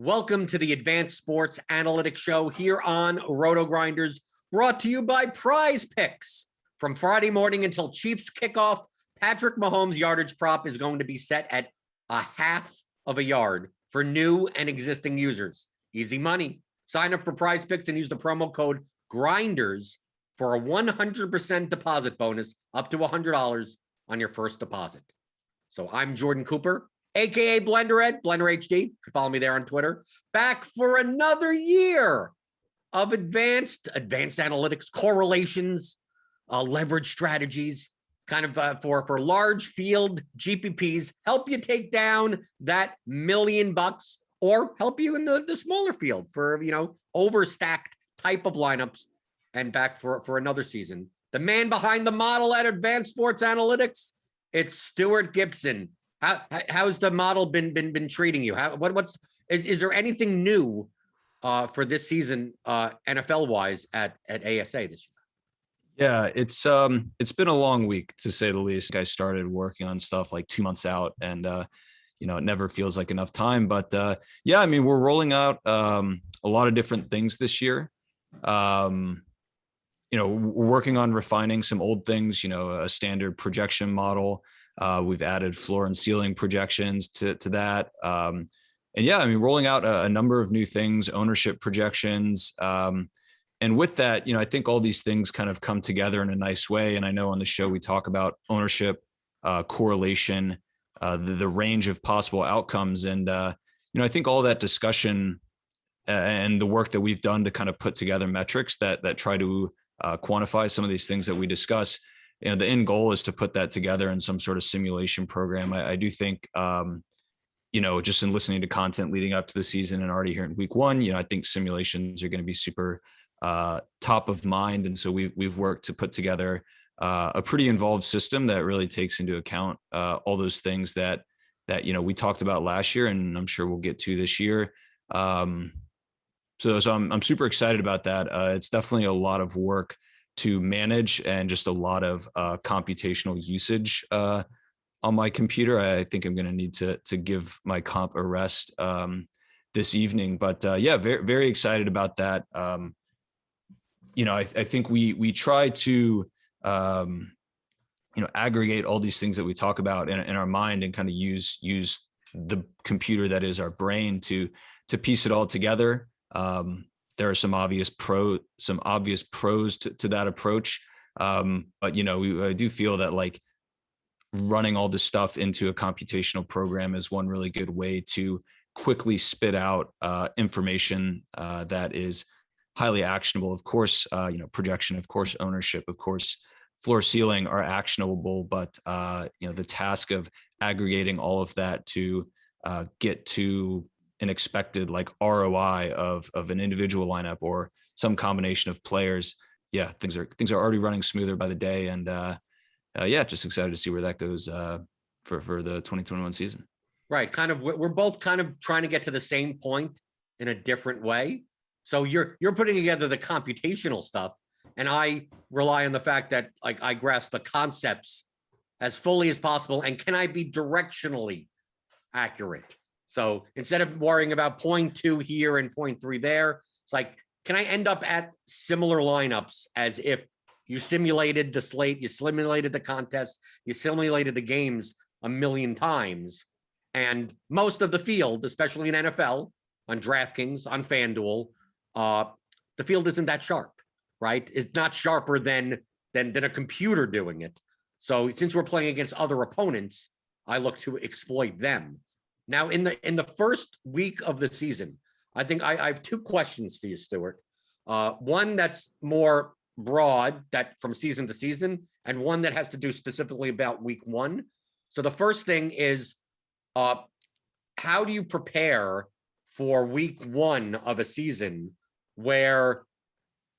Welcome to the Advanced Sports Analytics Show here on Rotogrinders, brought to you by Prize Picks. From Friday morning until Chiefs kickoff, Patrick Mahomes' yardage prop is going to be set at 1/2 of a yard for new and existing users. Easy money. Sign up for Prize Picks and use the promo code GRINDERS for a 100% deposit bonus up to $100 on your first deposit. So I'm Jordan Cooper, aka Blender Ed, Blender HD. You can follow me there on Twitter. Back for another year of advanced analytics, correlations, leverage strategies, kind of for large field GPPs, help you take down that $1 million or help you in the smaller field for, overstacked type of lineups. And back for another season. The man behind the model at Advanced Sports Analytics, it's Stewart Gibson. How's the model been treating you? Is there anything new for this season, NFL wise at ASA this year? Yeah, it's been a long week to say the least. I started working on stuff like 2 months out, and it never feels like enough time. But we're rolling out a lot of different things this year. We're working on refining some old things. A standard projection model. We've added floor and ceiling projections to that. Rolling out a number of new things, ownership projections. And with that, I think all these things kind of come together in a nice way. And I know on the show, we talk about ownership, correlation, the range of possible outcomes. And, I think all that discussion and the work that we've done to kind of put together metrics that try to quantify some of these things that we discuss, the end goal is to put that together in some sort of simulation program. I do think, just in listening to content leading up to the season and already here in week one, I think simulations are going to be super top of mind. And so we've worked to put together a pretty involved system that really takes into account all those things that we talked about last year, and I'm sure we'll get to this year. So I'm super excited about that. It's definitely a lot of work to manage and just a lot of computational usage on my computer. I think I'm going to need to give my comp a rest this evening. But very, very excited about that. I think we try to aggregate all these things that we talk about in our mind and kind of use the computer that is our brain to piece it all together. There are some obvious pros to that approach. But I do feel that like running all this stuff into a computational program is one really good way to quickly spit out information that is highly actionable. Of course, projection, of course, ownership, of course, floor ceiling are actionable, but the task of aggregating all of that to get to an expected like ROI of an individual lineup or some combination of players. Yeah, things are already running smoother by the day. And just excited to see where that goes for the 2021 season. Right. We're both kind of trying to get to the same point in a different way. So you're putting together the computational stuff, and I rely on the fact that like I grasp the concepts as fully as possible. And can I be directionally accurate? So instead of worrying about 0.2 here and 0.3 there, it's like, can I end up at similar lineups as if you simulated the slate, you simulated the contest, you simulated the games 1 million times, and most of the field, especially in NFL, on DraftKings, on FanDuel, the field isn't that sharp, right? It's not sharper than a computer doing it. So since we're playing against other opponents, I look to exploit them. Now, in the first week of the season, I think I have two questions for you, Stewart. One that's more broad, that from season to season, and one that has to do specifically about week one. So the first thing is, how do you prepare for week 1 of a season where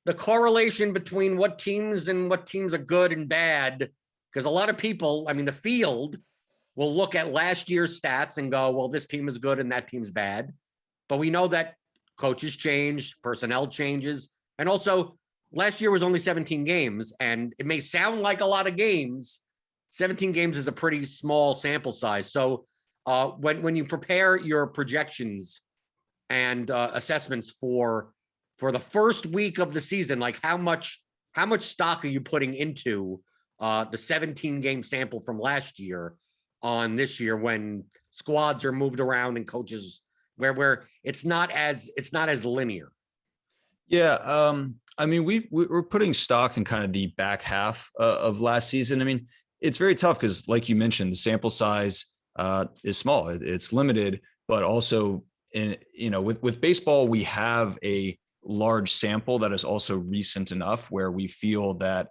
the correlation between what teams are good and bad, because a lot of people, I mean, the field will look at last year's stats and go, well, this team is good and that team's bad. But we know that coaches change, personnel changes. And also, last year was only 17 games, and it may sound like a lot of games. 17 games is a pretty small sample size. So when you prepare your projections and assessments for the first week of the season, like how much stock are you putting into the 17 game sample from last year on this year, when squads are moved around and coaches where it's not as linear? Yeah. I mean, we're putting stock in kind of the back half of last season. I mean, it's very tough because, like you mentioned, the sample size is small. It's limited, but also with baseball, we have a large sample that is also recent enough where we feel that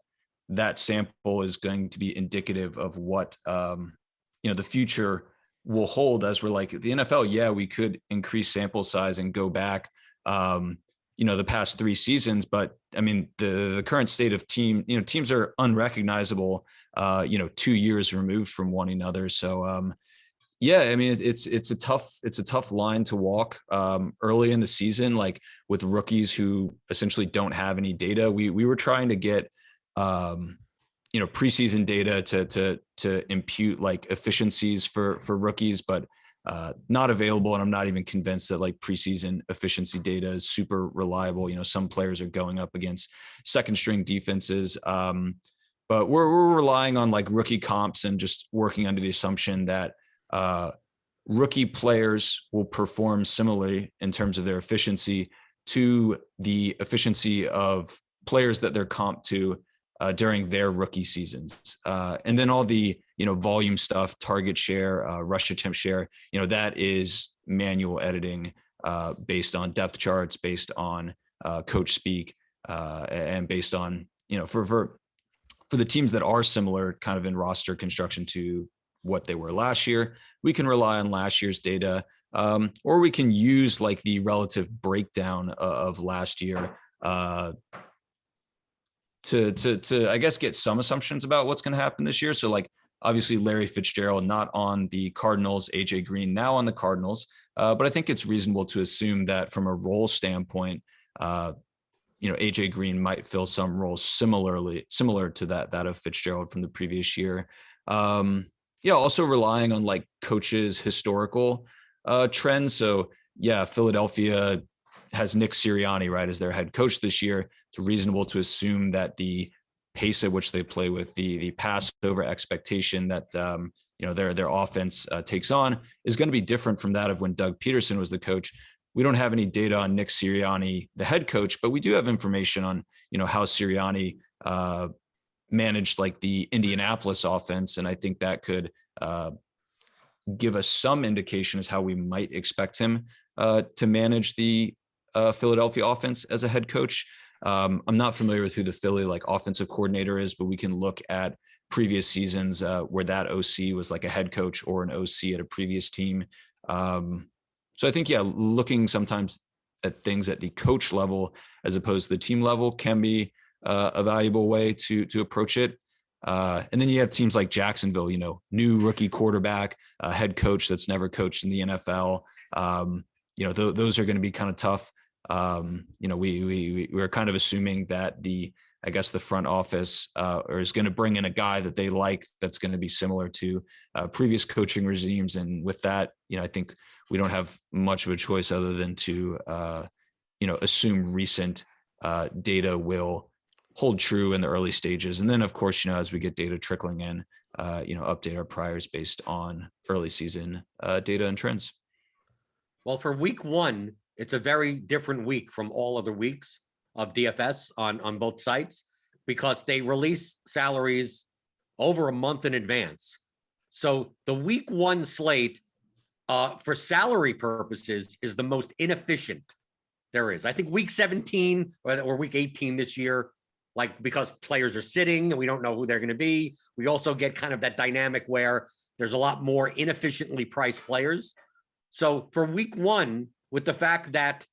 sample is going to be indicative of what the future will hold. As we're like the NFL, yeah, we could increase sample size and go back the past 3 seasons, but I mean the current state of teams are unrecognizable 2 years removed from one another. So yeah, I mean it's a tough line to walk early in the season, like with rookies who essentially don't have any data. We were trying to get preseason data to impute like efficiencies for rookies, but not available. And I'm not even convinced that like preseason efficiency data is super reliable. Some players are going up against second string defenses. But we're relying on like rookie comps and just working under the assumption that rookie players will perform similarly in terms of their efficiency to the efficiency of players that they're comped to during their rookie seasons. And then all the, volume stuff, target share, rush attempt share, that is manual editing based on depth charts, based on coach speak, and based on, for the teams that are similar kind of in roster construction to what they were last year, we can rely on last year's data, or we can use like the relative breakdown of last year to I guess get some assumptions about what's going to happen this year. So like obviously Larry Fitzgerald not on the Cardinals, AJ Green now on the Cardinals, but I think it's reasonable to assume that from a role standpoint, AJ Green might fill some roles similar to that of Fitzgerald from the previous year. Also relying on like coaches' historical trends. So yeah, Philadelphia has Nick Sirianni, right, as their head coach this year. It's reasonable to assume that the pace at which they play with the Passover expectation that their offense takes on is going to be different from that of when Doug Peterson was the coach. We don't have any data on Nick Sirianni, the head coach, but we do have information on how Sirianni managed like the Indianapolis offense, and I think that could give us some indication as how we might expect him to manage the Philadelphia offense as a head coach. I'm not familiar with who the Philly like offensive coordinator is, but we can look at previous seasons where that OC was like a head coach or an OC at a previous team. So I think, yeah, looking sometimes at things at the coach level as opposed to the team level can be a valuable way to approach it. And then you have teams like Jacksonville, new rookie quarterback, head coach that's never coached in the NFL. Those are going to be kind of tough. We're kind of assuming that the front office is going to bring in a guy that they like that's going to be similar to previous coaching regimes. And with that, I think we don't have much of a choice other than to assume recent data will hold true in the early stages. And then, of course, as we get data trickling in, update our priors based on early season data and trends. Well, for week 1, it's a very different week from all other weeks of DFS on both sites because they release salaries over a month in advance. So the week 1 slate for salary purposes is the most inefficient there is. I think week 17 or week 18 this year, like because players are sitting and we don't know who they're going to be. We also get kind of that dynamic where There's a lot more inefficiently priced players. So for week one, with the fact that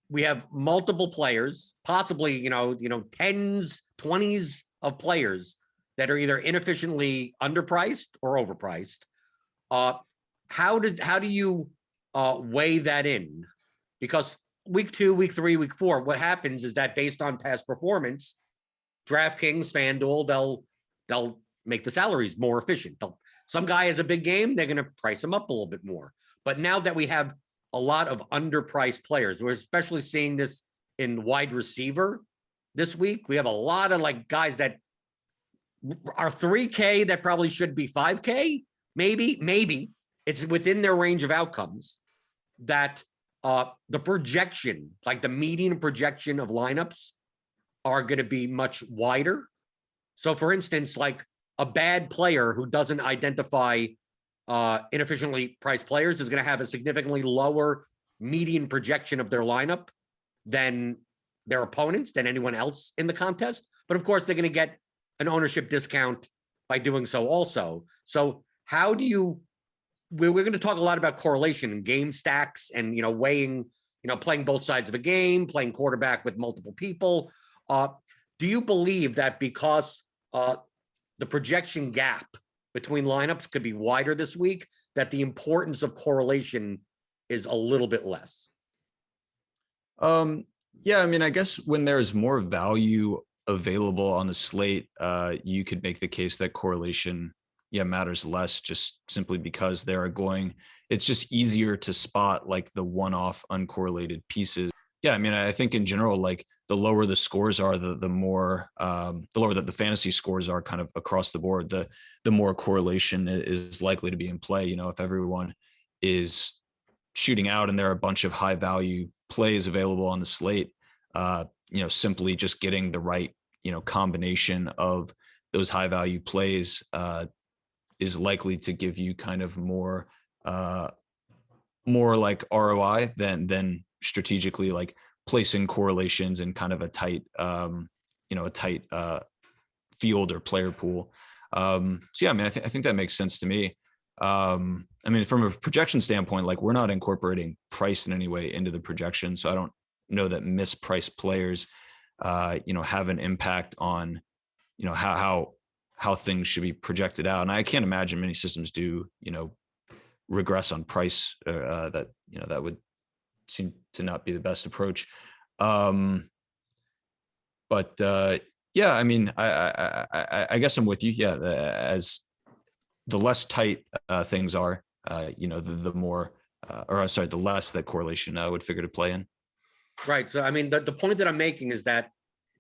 we have multiple players, possibly, tens, 20s of players that are either inefficiently underpriced or overpriced. How do you weigh that in? Because week 2, week 3, week 4, what happens is that based on past performance, DraftKings, FanDuel, they'll make the salaries more efficient. Some guy has a big game, they're going to price him up a little bit more. But now that we have a lot of underpriced players, we're especially seeing this in wide receiver this week. We have a lot of like guys that are 3K that probably should be 5K. Maybe it's within their range of outcomes that the projection, like the median projection of lineups are going to be much wider. So for instance, like a bad player who doesn't identify inefficiently priced players is going to have a significantly lower median projection of their lineup than their opponents, than anyone else in the contest. But of course, they're going to get an ownership discount by doing so also. So how do you, we're going to talk a lot about correlation and game stacks and, weighing, playing both sides of a game, playing quarterback with multiple people. Do you believe that because the projection gap between lineups could be wider this week, that the importance of correlation is a little bit less? Yeah, I mean, I guess when there's more value available on the slate, you could make the case that correlation, matters less, just simply because it's just easier to spot like the one-off uncorrelated pieces. Yeah, I mean, I think in general, like the lower the scores are, the more the lower that the fantasy scores are kind of across the board, the more correlation is likely to be in play. If everyone is shooting out and there are a bunch of high value plays available on the slate, simply just getting the right, combination of those high value plays is likely to give you kind of more like ROI than strategically like placing correlations in kind of a tight, field or player pool. So yeah, I mean, I think that makes sense to me. I mean, from a projection standpoint, like we're not incorporating price in any way into the projection. So I don't know that mispriced players, have an impact on, how things should be projected out. And I can't imagine many systems do, regress on price, that would seem to not be the best approach. But yeah, I mean, I guess I'm with you. Yeah. As the less tight things are, the more, the less that correlation would figure to play in. Right. So, I mean, the point that I'm making is that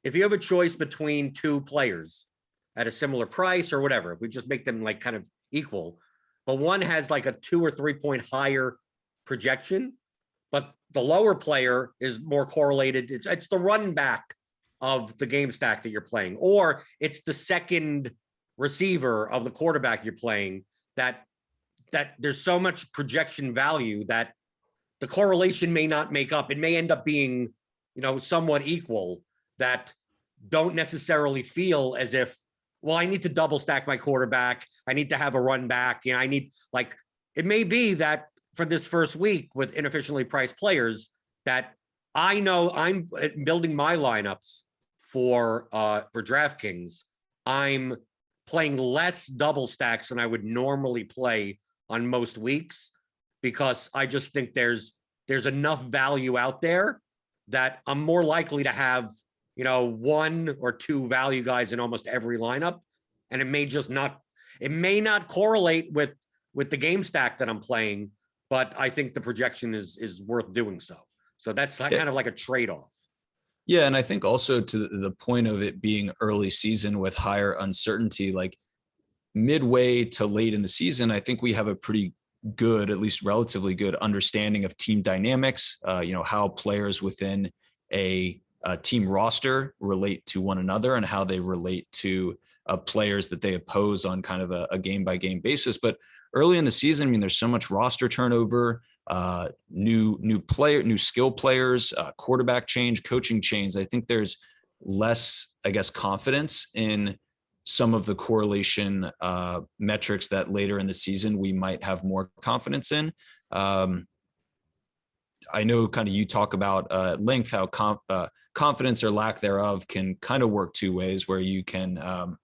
if you have a choice between two players at a similar price or whatever, if we just make them like kind of equal, but one has like a 2 or 3 point higher projection, but the lower player is more correlated. It's the run back of the game stack that you're playing, or it's the second receiver of the quarterback you're playing, that there's so much projection value that the correlation may not make up. It may end up being, somewhat equal, that don't necessarily feel as if, well, I need to double stack my quarterback. I need to have a run back. I need, like, it may be that for this first week with inefficiently priced players, that I know I'm building my lineups for DraftKings. I'm playing less double stacks than I would normally play on most weeks, because I just think there's enough value out there that I'm more likely to have, 1 or 2 value guys in almost every lineup. And it may not correlate with the game stack that I'm playing, but I think the projection is worth doing so. So that's kind of like a trade-off. Yeah. And I think also to the point of it being early season with higher uncertainty, like midway to late in the season, I think we have a pretty good, at least relatively good understanding of team dynamics, how players within a team roster relate to one another and how they relate to players that they oppose on kind of a game by game basis. But early in the season, I mean, there's so much roster turnover, new skill players, quarterback change, coaching change. I think there's less, I guess, confidence in some of the correlation metrics that later in the season we might have more confidence in. I know kind of you talk about at length how confidence or lack thereof can kind of work two ways, where you can,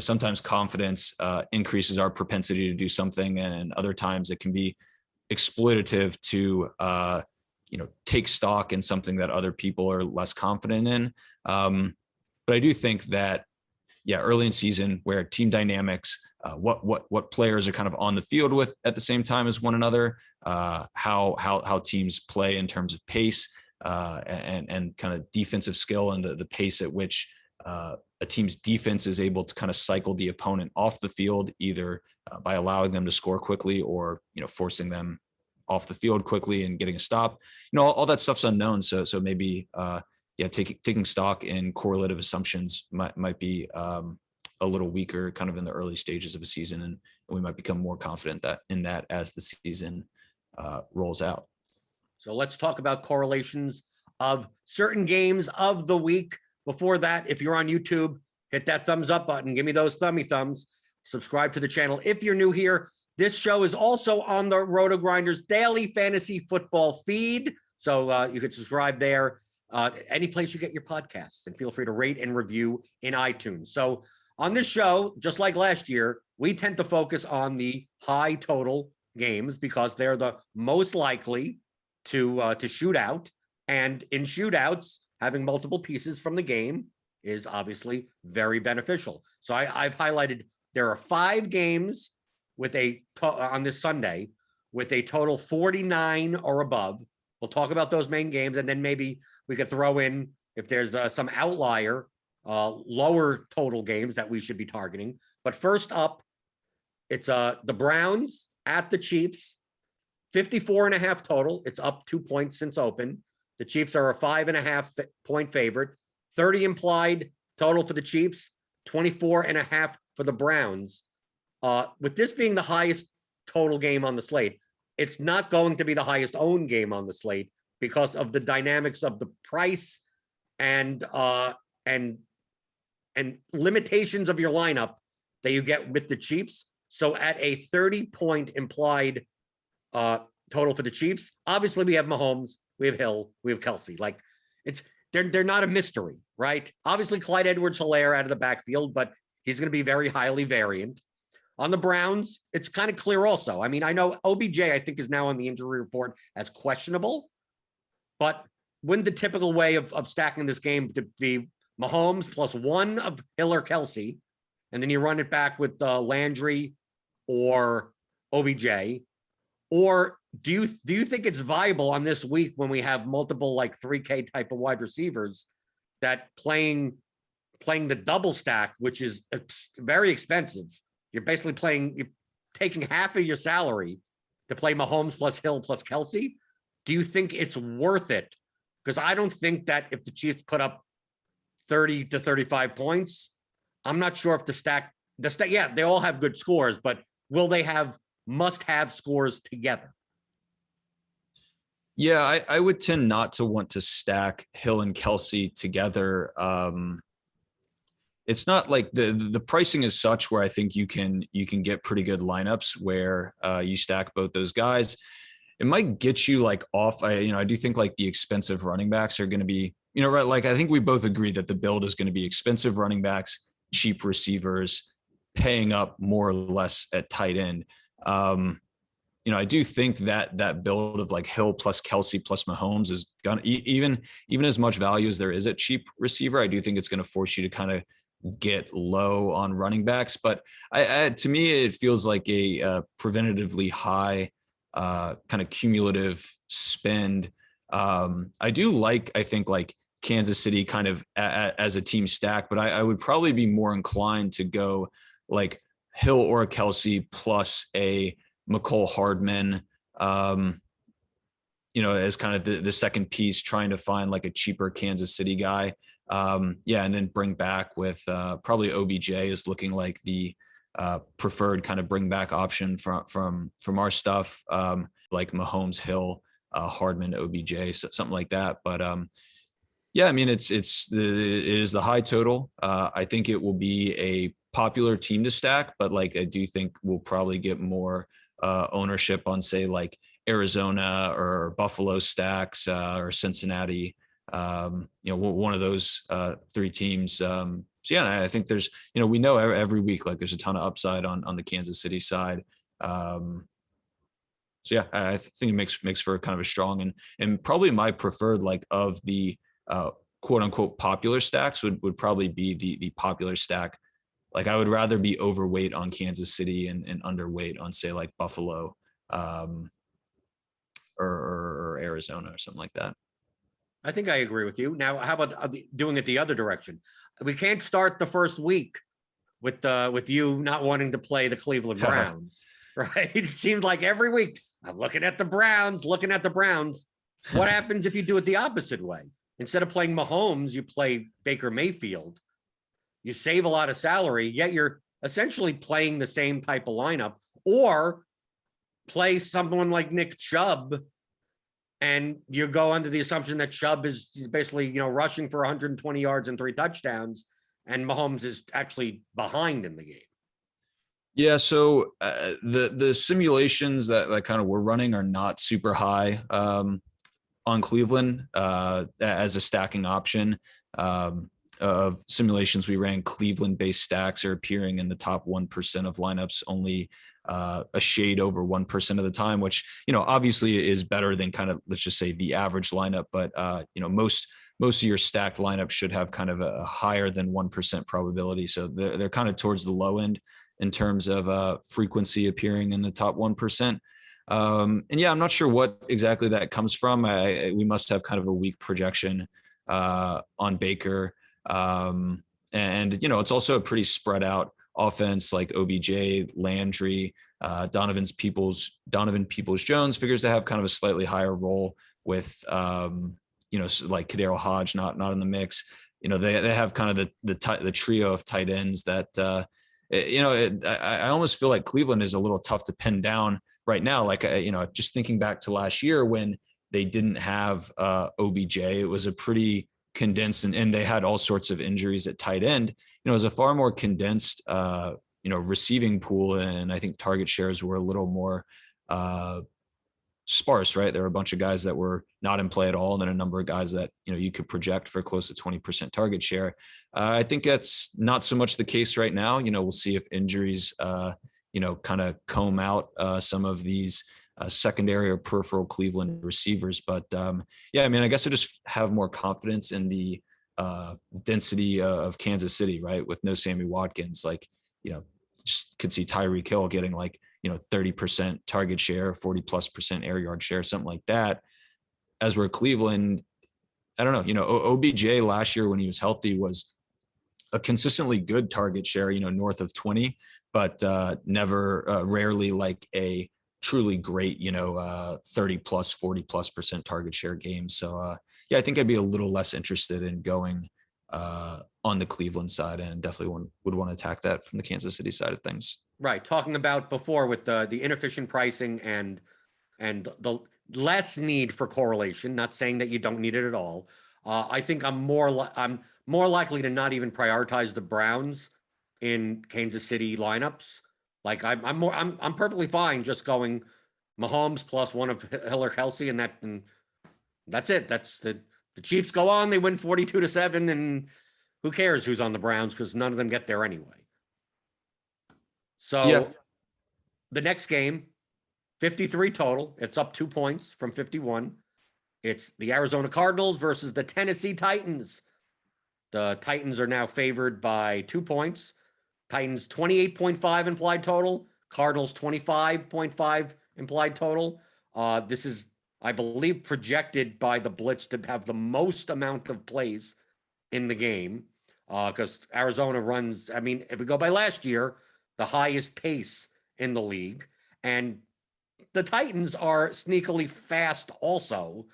sometimes confidence increases our propensity to do something, and other times it can be exploitative to, take stock in something that other people are less confident in. But I do think that, early in season where team dynamics, what players are kind of on the field with at the same time as one another, how teams play in terms of pace, and kind of defensive skill, and the pace at which a team's defense is able to kind of cycle the opponent off the field, either by allowing them to score quickly or, forcing them off the field quickly and getting a stop. All that stuff's unknown. So maybe, taking stock in correlative assumptions might be a little weaker kind of in the early stages of a season, and we might become more confident in that as the season rolls out. So let's talk about correlations of certain games of the week. Before that, if you're on YouTube, hit that thumbs up button. Give me those thumbs. Subscribe to the channel. If you're new here, this show is also on the Rotogrinders daily fantasy football feed. So you can subscribe there, any place you get your podcasts, and feel free to rate and review in iTunes. So on this show, just like last year, we tend to focus on the high total games because they're the most likely to shoot out. And in shootouts, having multiple pieces from the game is obviously very beneficial. So I've highlighted there are 5 games with on this Sunday with a total 49 or above. We'll talk about those main games, and then maybe we could throw in, if there's some outlier, lower total games that we should be targeting. But first up, it's the Browns at the Chiefs, 54.5 total. It's up 2 points since open. The Chiefs are a 5.5 point favorite, 30 implied total for the Chiefs, 24.5 for the Browns. With this being the highest total game on the slate, it's not going to be the highest owned game on the slate because of the dynamics of the price and limitations of your lineup that you get with the Chiefs. So at a 30-point implied total for the Chiefs, obviously we have Mahomes, we have Hill, we have Kelsey. Like, they're not a mystery, right? Obviously Clyde Edwards-Helaire out of the backfield, but he's going to be very highly variant. On the Browns, it's kind of clear also. I mean, I know OBJ, I think, is now on the injury report as questionable, but wouldn't the typical way of stacking this game to be Mahomes plus 1 of Hill or Kelsey, and then you run it back with Landry or OBJ? Or do you think it's viable on this week when we have multiple like 3K type of wide receivers that playing the double stack, which is very expensive? You're taking half of your salary to play Mahomes plus Hill plus Kelsey. Do you think it's worth it? Because I don't think that if the Chiefs put up 30 to 35 points, I'm not sure if the stack, they all have good scores, but will they have must-have scores together? Yeah, I would tend not to want to stack Hill and Kelsey together. It's not like the pricing is such where I think you can get pretty good lineups where you stack both those guys. It might get you like off. I do think like the expensive running backs are going to be, right. Like I think we both agree that the build is going to be expensive running backs, cheap receivers, paying up more or less at tight end. I do think that build of like Hill plus Kelsey plus Mahomes is gonna even as much value as there is at cheap receiver. I do think it's going to force you to kind of get low on running backs, but to me, it feels like a preventatively high kind of cumulative spend. I think like Kansas City kind of as a team stack, but I would probably be more inclined to go like Hill or a Kelsey plus a McCole Hardman, as kind of the second piece, trying to find like a cheaper Kansas City guy. And then bring back with probably OBJ is looking like the preferred kind of bring back option from our stuff, like Mahomes, Hill, Hardman, OBJ, something like that. But it is the high total. I think it will be a popular team to stack, but like I do think we'll probably get more ownership on, say, like Arizona or Buffalo stacks or Cincinnati. One of those three teams. So yeah, I think there's, we know every week like there's a ton of upside on the Kansas City side. So yeah, I think it makes for kind of a strong and probably my preferred, like, of the quote unquote popular stacks would probably be the popular stack. Like I would rather be overweight on Kansas City and underweight on, say, like Buffalo or Arizona or something like that. I think I agree with you. Now, how about doing it the other direction? We can't start the first week with you not wanting to play the Cleveland Browns, right? It seemed like every week I'm looking at the Browns. What happens if you do it the opposite way? Instead of playing Mahomes, you play Baker Mayfield. You save a lot of salary, yet you're essentially playing the same type of lineup, or play someone like Nick Chubb, and you go under the assumption that Chubb is basically, rushing for 120 yards and 3 touchdowns, and Mahomes is actually behind in the game. Yeah, so the simulations that kind of we're running are not super high on Cleveland as a stacking option. Of simulations we ran, Cleveland-based stacks are appearing in the top 1% of lineups only a shade over 1% of the time, which, obviously is better than kind of, let's just say, the average lineup. But, most of your stacked lineups should have kind of a higher than 1% probability. So they're kind of towards the low end in terms of frequency appearing in the top 1%. And yeah, I'm not sure what exactly that comes from. We must have kind of a weak projection on Baker. And it's also a pretty spread out offense, like OBJ, Landry, Donovan Peoples-Jones figures to have kind of a slightly higher role with, like Kadero Hodge not in the mix. They have kind of the trio of tight ends that, I almost feel like Cleveland is a little tough to pin down right now. Like, just thinking back to last year when they didn't have OBJ, it was a pretty condensed, and they had all sorts of injuries at tight end. It was a far more condensed, receiving pool, and I think target shares were a little more sparse, right? There were a bunch of guys that were not in play at all, and then a number of guys that you could project for close to 20% target share. I think that's not so much the case right now. We'll see if injuries, kind of comb out some of these secondary or peripheral Cleveland receivers. But yeah, I mean, I guess I just have more confidence in the density of Kansas City, right? With no Sammy Watkins, like, just could see Tyreek Hill getting like, 30% target share, 40+% air yard share, something like that. As we're Cleveland, I don't know, OBJ last year when he was healthy was a consistently good target share, north of 20, but never, rarely like a truly great, 30+, 40+% target share game. So yeah, I think I'd be a little less interested in going on the Cleveland side, and definitely would want to attack that from the Kansas City side of things. Right. Talking about before with the inefficient pricing and the less need for correlation, not saying that you don't need it at all. I think I'm more likely to not even prioritize the Browns in Kansas City lineups. Like I'm perfectly fine just going Mahomes plus one of Hill or Kelsey, and that's it. That's the Chiefs go on, they win 42-7, and who cares who's on the Browns, because none of them get there anyway. So yeah. The next game, 53 total. It's up 2 points from 51. It's the Arizona Cardinals versus the Tennessee Titans. The Titans are now favored by 2 points. Titans 28.5 implied total. Cardinals 25.5 implied total. This is, I believe, projected by the Blitz to have the most amount of plays in the game, because Arizona runs, I mean, if we go by last year, the highest pace in the league. And the Titans are sneakily fast also,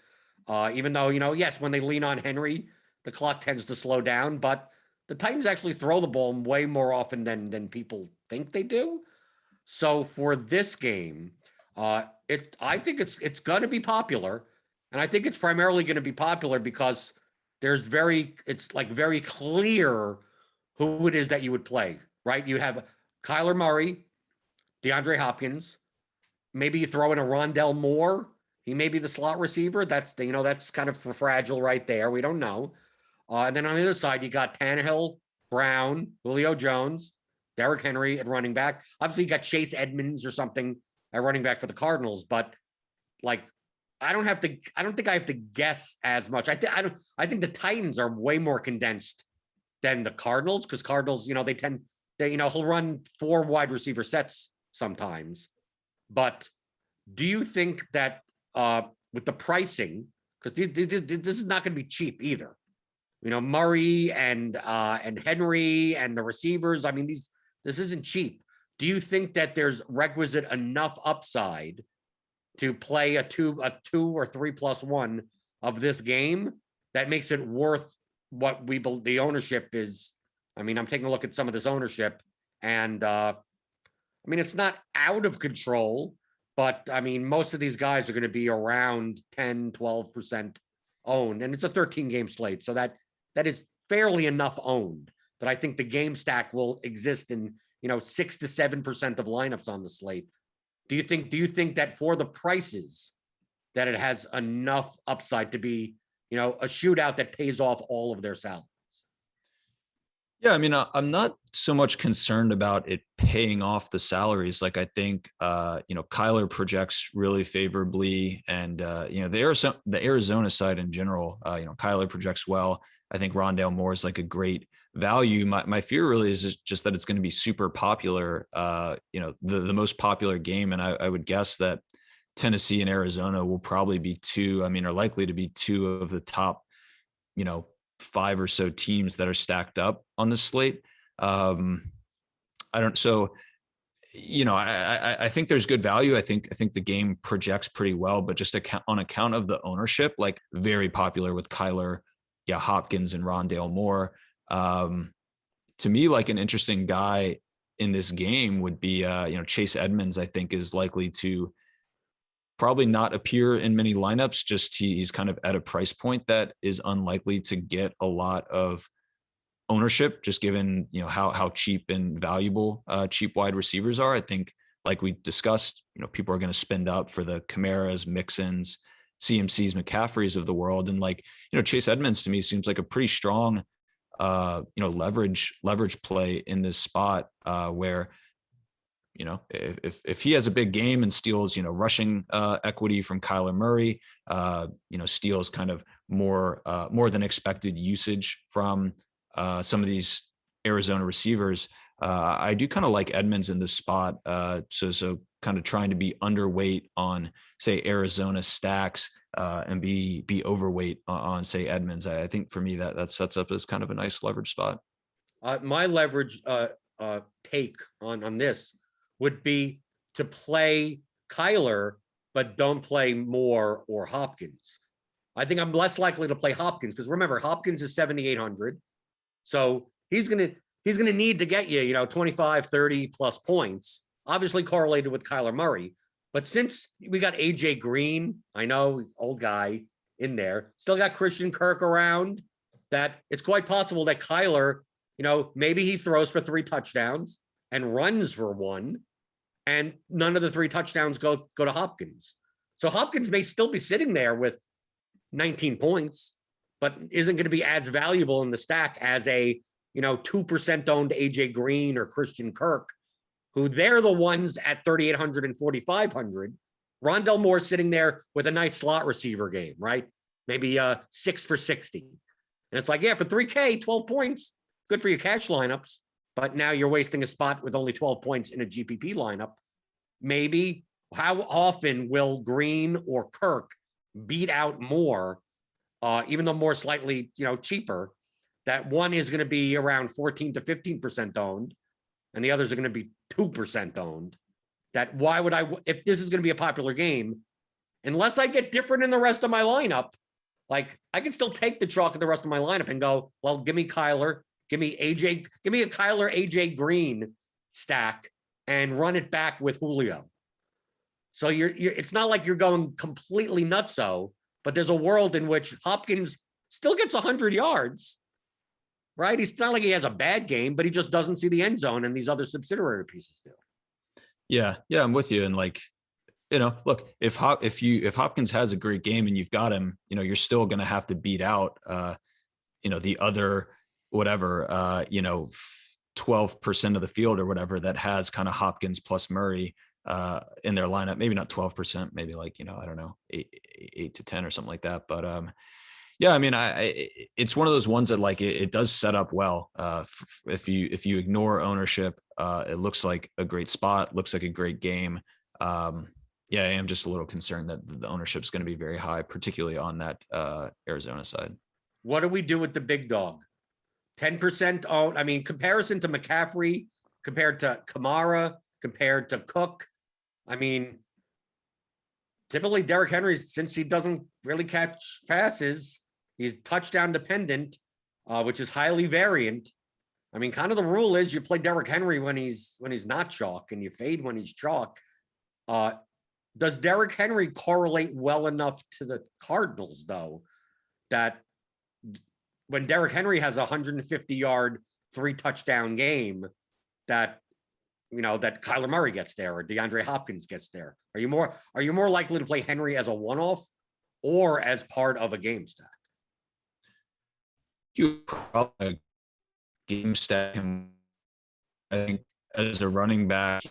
even though, yes, when they lean on Henry, the clock tends to slow down, but the Titans actually throw the ball way more often than people think they do. So for this game, I think it's going to be popular, and I think it's primarily going to be popular because it's very clear who it is that you would play. right? You have Kyler Murray, DeAndre Hopkins. Maybe you throw in a Rondell Moore. He may be the slot receiver. That's kind of fragile right there. We don't know. And then on the other side, you got Tannehill, Brown, Julio Jones, Derrick Henry at running back. Obviously, you got Chase Edmonds or something at running back for the Cardinals. But like, I don't think I have to guess as much. I think the Titans are way more condensed than the Cardinals, because Cardinals, he'll run 4 wide receiver sets sometimes. But do you think that with the pricing, because this is not going to be cheap either, Murray and Henry and the receivers, I mean, this isn't cheap. Do you think that there's requisite enough upside to play a 2 or 3+1 of this game that makes it worth what the ownership is? I mean, I'm taking a look at some of this ownership, and it's not out of control, but I mean, most of these guys are going to be around 10, 12% owned, and it's a 13-game slate. So that is fairly enough owned that I think the game stack will exist in, 6 to 7% of lineups on the slate. Do you think that for the prices that it has enough upside to be, a shootout that pays off all of their salaries? Yeah, I mean, I'm not so much concerned about it paying off the salaries. Like, I think, Kyler projects really favorably, and the Arizona side in general, Kyler projects well. I think Rondale Moore is like a great value. My fear really is just that it's going to be super popular. The most popular game, and I would guess that Tennessee and Arizona will probably be are likely to be 2 of the top, 5 or so teams that are stacked up on the slate. I think there's good value. I think the game projects pretty well, but just on account of the ownership, like, very popular with Kyler, Hopkins and Rondale Moore. To me, like, an interesting guy in this game would be, Chase Edmonds. I think is likely to probably not appear in many lineups. Just he's kind of at a price point that is unlikely to get a lot of ownership, just given, how cheap and valuable cheap wide receivers are. I think, like we discussed, people are going to spend up for the Kamaras, Mixons, CMCs, McCaffreys of the world. And Chase Edmonds to me seems like a pretty strong, leverage play in this spot where, if he has a big game and steals, rushing equity from Kyler Murray, steals kind of more than expected usage from some of these Arizona receivers, I do kind of like Edmonds in this spot. So kind of trying to be underweight on, say, Arizona stacks and be overweight on, say, Edmonds. I think for me that sets up as kind of a nice leverage spot. My leverage take on this would be to play Kyler, but don't play Moore or Hopkins. I think I'm less likely to play Hopkins, because remember, Hopkins is 7,800. So he's going to need to get you, 25, 30 plus points, obviously correlated with Kyler Murray. But since we got AJ Green, I know, old guy in there, still got Christian Kirk around, that it's quite possible that Kyler, maybe he throws for 3 touchdowns and runs for 1, and none of the 3 touchdowns go to Hopkins. So Hopkins may still be sitting there with 19 points, but isn't going to be as valuable in the stack as a, 2% owned AJ Green or Christian Kirk, who they're the ones at 3,800 and 4,500. Rondell Moore sitting there with a nice slot receiver game, right? Maybe 6 for 60. And it's like, yeah, for 3K, 12 points, good for your cash lineups. But now you're wasting a spot with only 12 points in a GPP lineup. Maybe how often will Green or Kirk beat out Moore, even though Moore's slightly, cheaper, that one is going to be around 14 to 15% owned, and the others are going to be 2% owned. That why would I, if this is going to be a popular game, unless I get different in the rest of my lineup, like, I can still take the chalk in the rest of my lineup and go, well, give me Kyler, give me AJ, give me a Kyler AJ Green stack and run it back with Julio. So you're it's not like you're going completely nutso, but there's a world in which Hopkins still gets 100 yards, right? He's not like he has a bad game, but he just doesn't see the end zone, and these other subsidiary pieces do. Yeah, I'm with you. And like, look, if Hopkins has a great game and you've got him, you're still going to have to beat out, the other whatever, 12% of the field or whatever that has kind of Hopkins plus Murray in their lineup. Maybe not 12%, maybe like, I don't know, 8 to 10 or something like that. But yeah, I mean, it's one of those ones that like it does set up well. If you ignore ownership, it looks like a great spot, looks like a great game. Yeah, I am just a little concerned that the ownership is going to be very high, particularly on that Arizona side. What do we do with the big dog? 10% owned. I mean, comparison to McCaffrey, compared to Kamara, compared to Cook. I mean, typically Derrick Henry, since he doesn't really catch passes, he's touchdown dependent, which is highly variant. I mean, kind of the rule is you play Derrick Henry when he's not chalk, and you fade when he's chalk. Does Derrick Henry correlate well enough to the Cardinals, though, that when Derrick Henry has a 150-yard, 3-touchdown game, that that Kyler Murray gets there or DeAndre Hopkins gets there? Are you more likely to play Henry as a one-off or as part of a game stack? You probably game stack him. I think as a running back,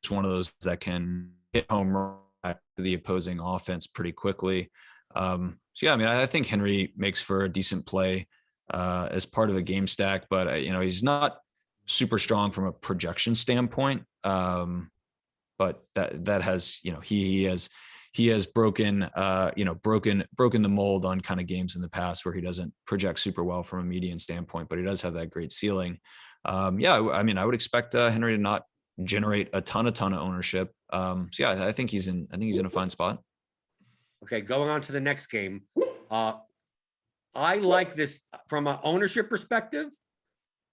it's one of those that can hit home run to the opposing offense pretty quickly. So yeah, I mean, I think Henry makes for a decent play as part of a game stack, but he's not super strong from a projection standpoint. But that has, he has broken the mold on kind of games in the past where he doesn't project super well from a median standpoint, but he does have that great ceiling. Yeah, I mean, I would expect Henry to not generate a ton of ownership. So yeah, I think he's in a fine spot. Okay, going on to the next game. I like this from an ownership perspective.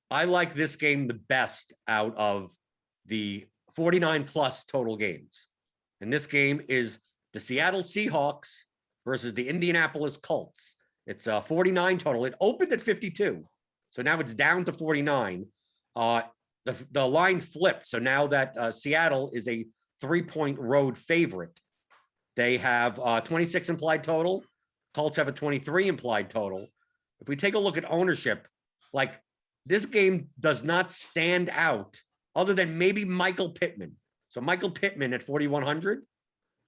I like this game the best out of the 49 plus total games. And this game is the Seattle Seahawks versus the Indianapolis Colts. It's 49 total. It opened at 52. So now it's down to 49. The line flipped. So now that Seattle is a 3-point road favorite, they have 26 implied total. Colts have a 23 implied total. If we take a look at ownership, like this game does not stand out other than maybe Michael Pittman. So Michael Pittman at 4,100,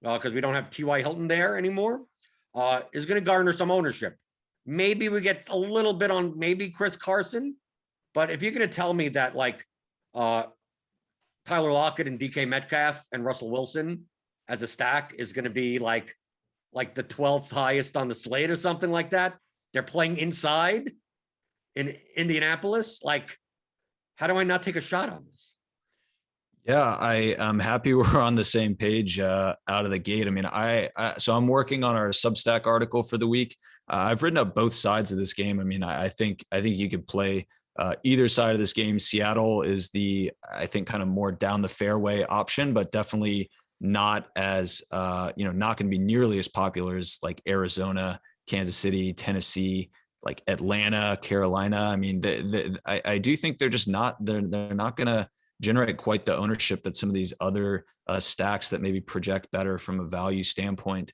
because we don't have T.Y. Hilton there anymore, is going to garner some ownership. Maybe we get a little bit on maybe Chris Carson, but if you're going to tell me that like Tyler Lockett and DK Metcalf and Russell Wilson as a stack is going to be like the 12th highest on the slate or something like that, they're playing inside in Indianapolis. Like, how do I not take a shot on this? Yeah, I am happy we're on the same page out of the gate. I mean, so I'm working on our Substack article for the week. I've written up both sides of this game. I mean, I think you could play either side of this game. Seattle is I think kind of more down the fairway option, but definitely not as not going to be nearly as popular as like Arizona, Kansas City, Tennessee, like Atlanta, Carolina. I mean, I do think they're just not they're not going to generate quite the ownership that some of these other stacks that maybe project better from a value standpoint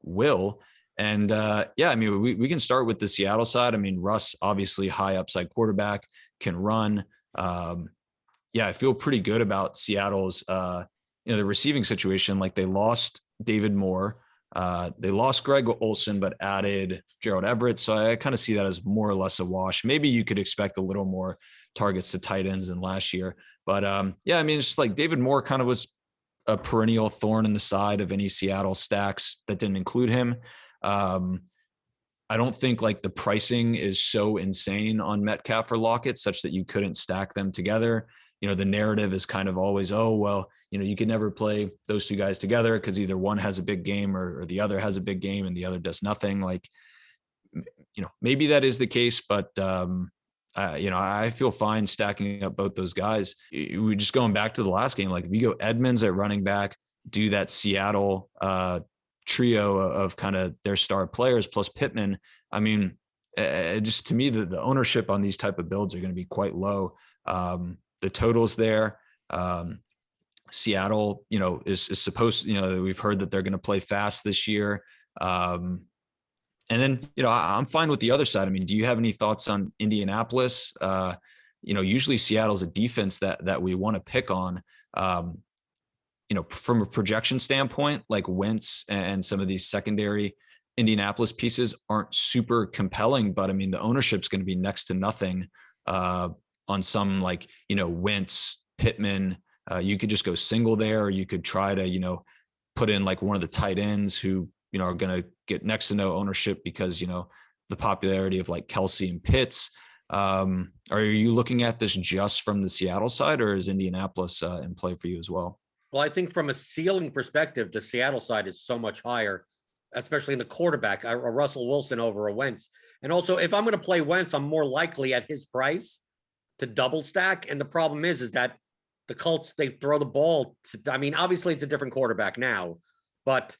will. And yeah, I mean, we can start with the Seattle side. I mean, Russ, obviously high upside quarterback, can run. Yeah, I feel pretty good about Seattle's, the receiving situation. Like they lost David Moore. They lost Greg Olsen, but added Gerald Everett. So I kind of see that as more or less a wash. Maybe you could expect a little more targets to tight ends than last year. But yeah, I mean, it's just like David Moore kind of was a perennial thorn in the side of any Seattle stacks that didn't include him. I don't think like the pricing is so insane on Metcalf or Lockett such that you couldn't stack them together. The narrative is kind of always, oh, well, you can never play those two guys together because either one has a big game or the other has a big game and the other does nothing. Like, maybe that is the case, but I feel fine stacking up both those guys. We just going back to the last game, like if you go Edmonds at running back, do that Seattle trio of kind of their star players plus Pittman. I mean, just to me, the ownership on these type of builds are going to be quite low. The totals there. Seattle, is supposed, we've heard that they're going to play fast this year. And then, I'm fine with the other side. I mean, do you have any thoughts on Indianapolis? Usually Seattle's a defense that we want to pick on. From a projection standpoint, like Wentz and some of these secondary Indianapolis pieces aren't super compelling, but I mean, the ownership's going to be next to nothing on some Wentz, Pittman. You could just go single there, or you could try to, put in like one of the tight ends who, are going to get next to no ownership because, the popularity of like Kelsey and Pitts. Are you looking at this just from the Seattle side, or is Indianapolis in play for you as well? Well, I think from a ceiling perspective, the Seattle side is so much higher, especially in the quarterback, a Russell Wilson over a Wentz. And also, if I'm going to play Wentz, I'm more likely at his price to double stack. And the problem is that the Colts, they throw the ball. Obviously it's a different quarterback now, but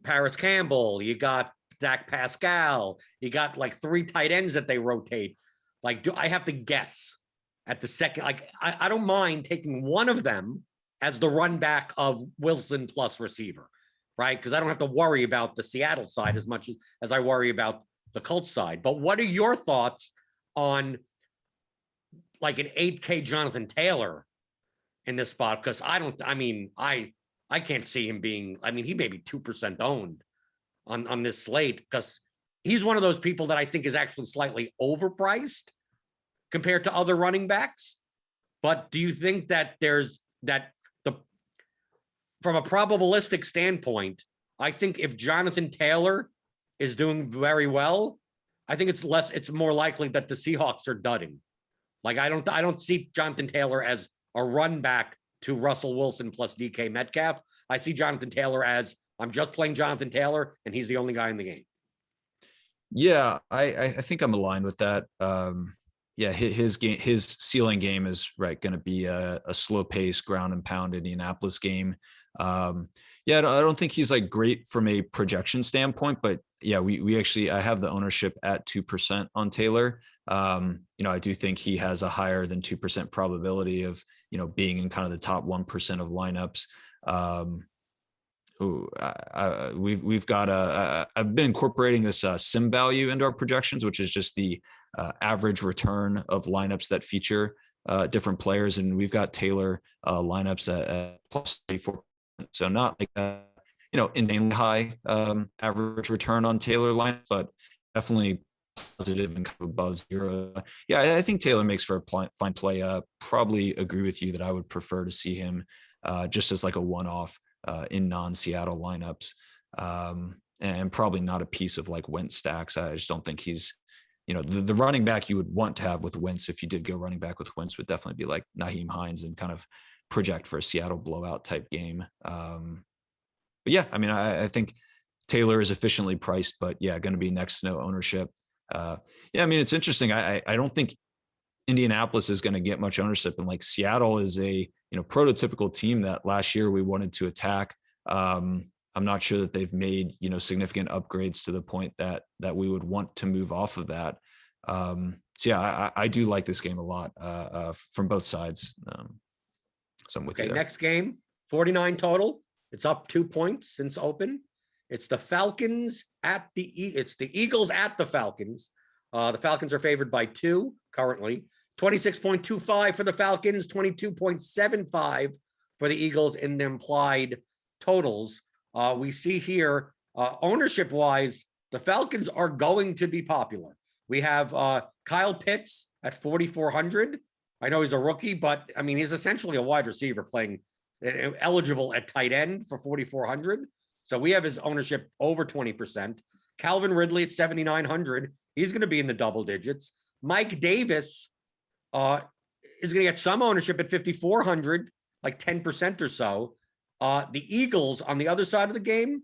Paris Campbell, you got Dak Pascal, you got like 3 tight ends that they rotate. Like, do I have to guess at the second? Like, I don't mind taking one of them as the run back of Wilson plus receiver, right? Because I don't have to worry about the Seattle side as much as I worry about the Colts side. But what are your thoughts on like an 8K Jonathan Taylor in this spot? Because I can't see him being, he may be 2% owned on this slate, because he's one of those people that I think is actually slightly overpriced compared to other running backs. But do you think that from a probabilistic standpoint, I think if Jonathan Taylor is doing very well, I think it's more likely that the Seahawks are dudding. Like, I don't see Jonathan Taylor as a run back to Russell Wilson plus DK Metcalf. I see Jonathan Taylor as, I'm just playing Jonathan Taylor and he's the only guy in the game. Yeah, I think I'm aligned with that. His ceiling game is going to be a slow pace, ground and pound Indianapolis game. I don't think he's like great from a projection standpoint, but yeah, we actually, I have the ownership at 2% on Taylor. I do think he has a higher than 2% probability of, being in kind of the top 1% of lineups. We've got I've been incorporating this sim value into our projections, which is just the average return of lineups that feature different players. And we've got Taylor lineups at plus 34%. So not like insanely high average return on Taylor lineups, but definitely positive and kind of above 0. Yeah, I think Taylor makes for a fine play. Probably agree with you that I would prefer to see him just as like a one-off in non-Seattle lineups, and probably not a piece of like Wentz stacks. I just don't think he's, the running back you would want to have with Wentz, if you did go running back with Wentz, would definitely be like Nyheim Hines and kind of project for a Seattle blowout type game. But yeah, I think Taylor is efficiently priced, but yeah, going to be next to no ownership. It's interesting. I don't think Indianapolis is going to get much ownership, and like Seattle is a prototypical team that last year we wanted to attack. I'm not sure that they've made significant upgrades to the point that we would want to move off of that. I do like this game a lot from both sides. So I'm with you there. Next game, 49 total. It's up 2 points since open. It's the Falcons it's the Eagles at the Falcons. The Falcons are favored by 2 currently. 26.25 for the Falcons, 22.75 for the Eagles in the implied totals. We see here, ownership-wise, the Falcons are going to be popular. We have Kyle Pitts at 4,400. I know he's a rookie, but he's essentially a wide receiver playing eligible at tight end for 4,400. So we have his ownership over 20%. Calvin Ridley at 7,900. He's going to be in the double digits. Mike Davis is going to get some ownership at 5,400, like 10% or so. The Eagles on the other side of the game,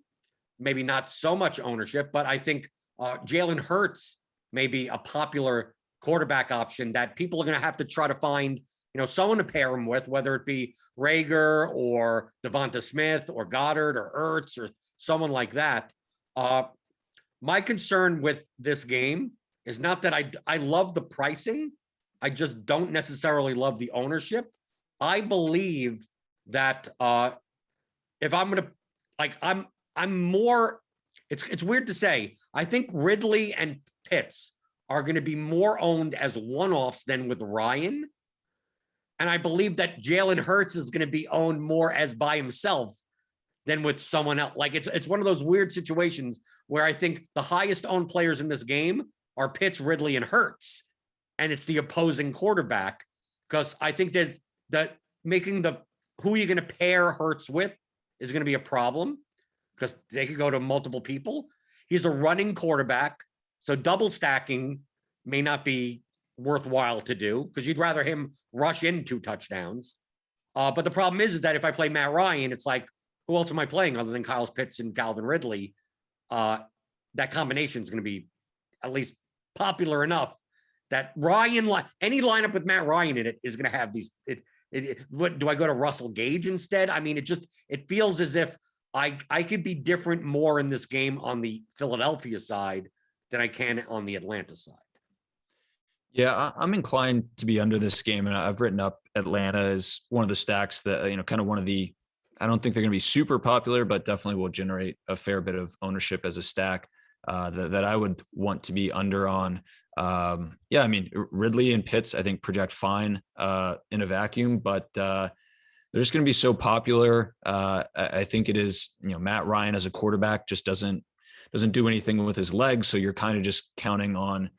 maybe not so much ownership, but I think Jalen Hurts may be a popular quarterback option that people are going to have to try to find, someone to pair him with, whether it be Rager or Devonta Smith or Goddard or Ertz or someone like that. My concern with this game is not that I love the pricing. I just don't necessarily love the ownership. I believe that if I'm going to, like, I'm more, it's weird to say. I think Ridley and Pitts are going to be more owned as one-offs than with Ryan. And I believe that Jalen Hurts is going to be owned more as by himself than with someone else. Like it's one of those weird situations where I think the highest owned players in this game are Pitts, Ridley, and Hurts. And it's the opposing quarterback, because I think there's that making the who you're going to pair Hurts with is going to be a problem, because they could go to multiple people. He's a running quarterback, so double stacking may not be worthwhile to do, because you'd rather him rush in 2 touchdowns. But the problem is that if I play Matt Ryan, it's like, who else am I playing other than Kyle Pitts and Calvin Ridley? That combination is going to be at least popular enough that Ryan, any lineup with Matt Ryan in it is going to have these. What do I go to Russell Gage instead? I mean, it feels as if I could be different more in this game on the Philadelphia side than I can on the Atlanta side. Yeah, I'm inclined to be under this game, and I've written up Atlanta as one of the stacks that, kind of one of the, I don't think they're going to be super popular, but definitely will generate a fair bit of ownership as a stack that I would want to be under on. Yeah, I mean, Ridley and Pitts, I think project fine in a vacuum, but they're just going to be so popular. I think it is, Matt Ryan as a quarterback just doesn't do anything with his legs. So you're kind of just counting on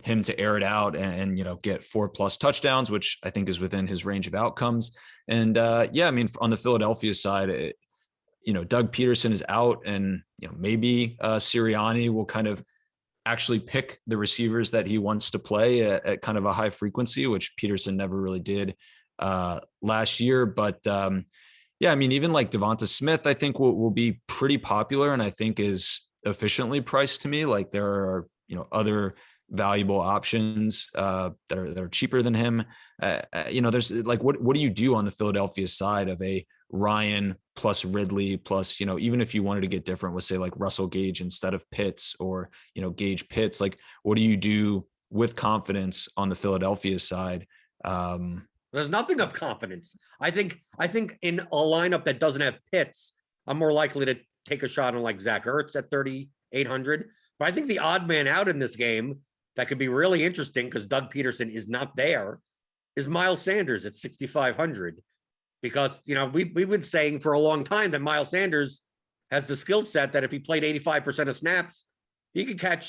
him to air it out and get 4+ touchdowns, which I think is within his range of outcomes. And yeah, I mean, on the Philadelphia side, Doug Peterson is out, and maybe Sirianni will kind of actually pick the receivers that he wants to play at kind of a high frequency, which Peterson never really did last year. But yeah, I mean, even like Devonta Smith, I think will be pretty popular, and I think is efficiently priced to me. Like there are, other valuable options that are cheaper than him. There's like, what do you do on the Philadelphia side of a Ryan plus Ridley plus, even if you wanted to get different with say like Russell Gage instead of Pitts, or, Gage Pitts, like what do you do with confidence on the Philadelphia side? There's nothing of confidence. I think in a lineup that doesn't have Pitts, I'm more likely to take a shot on like Zach Ertz at 3,800. But I think the odd man out in this game that could be really interesting, because Doug Peterson is not there, is Miles Sanders at 6,500. Because, we've been saying for a long time that Miles Sanders has the skill set that if he played 85% of snaps, he could catch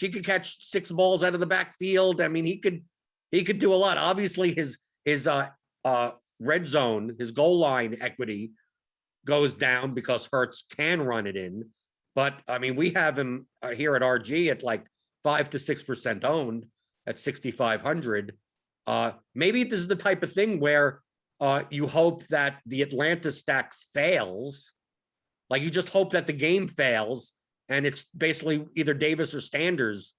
6 balls out of the backfield. I mean, he could do a lot. Obviously, his red zone, his goal line equity goes down because Hurts can run it in. But I mean, we have him here at RG at like 5 to 6% owned at 6,500. Maybe this is the type of thing where you hope that the Atlanta stack fails. Like you just hope that the game fails, and it's basically either Davis or Sanders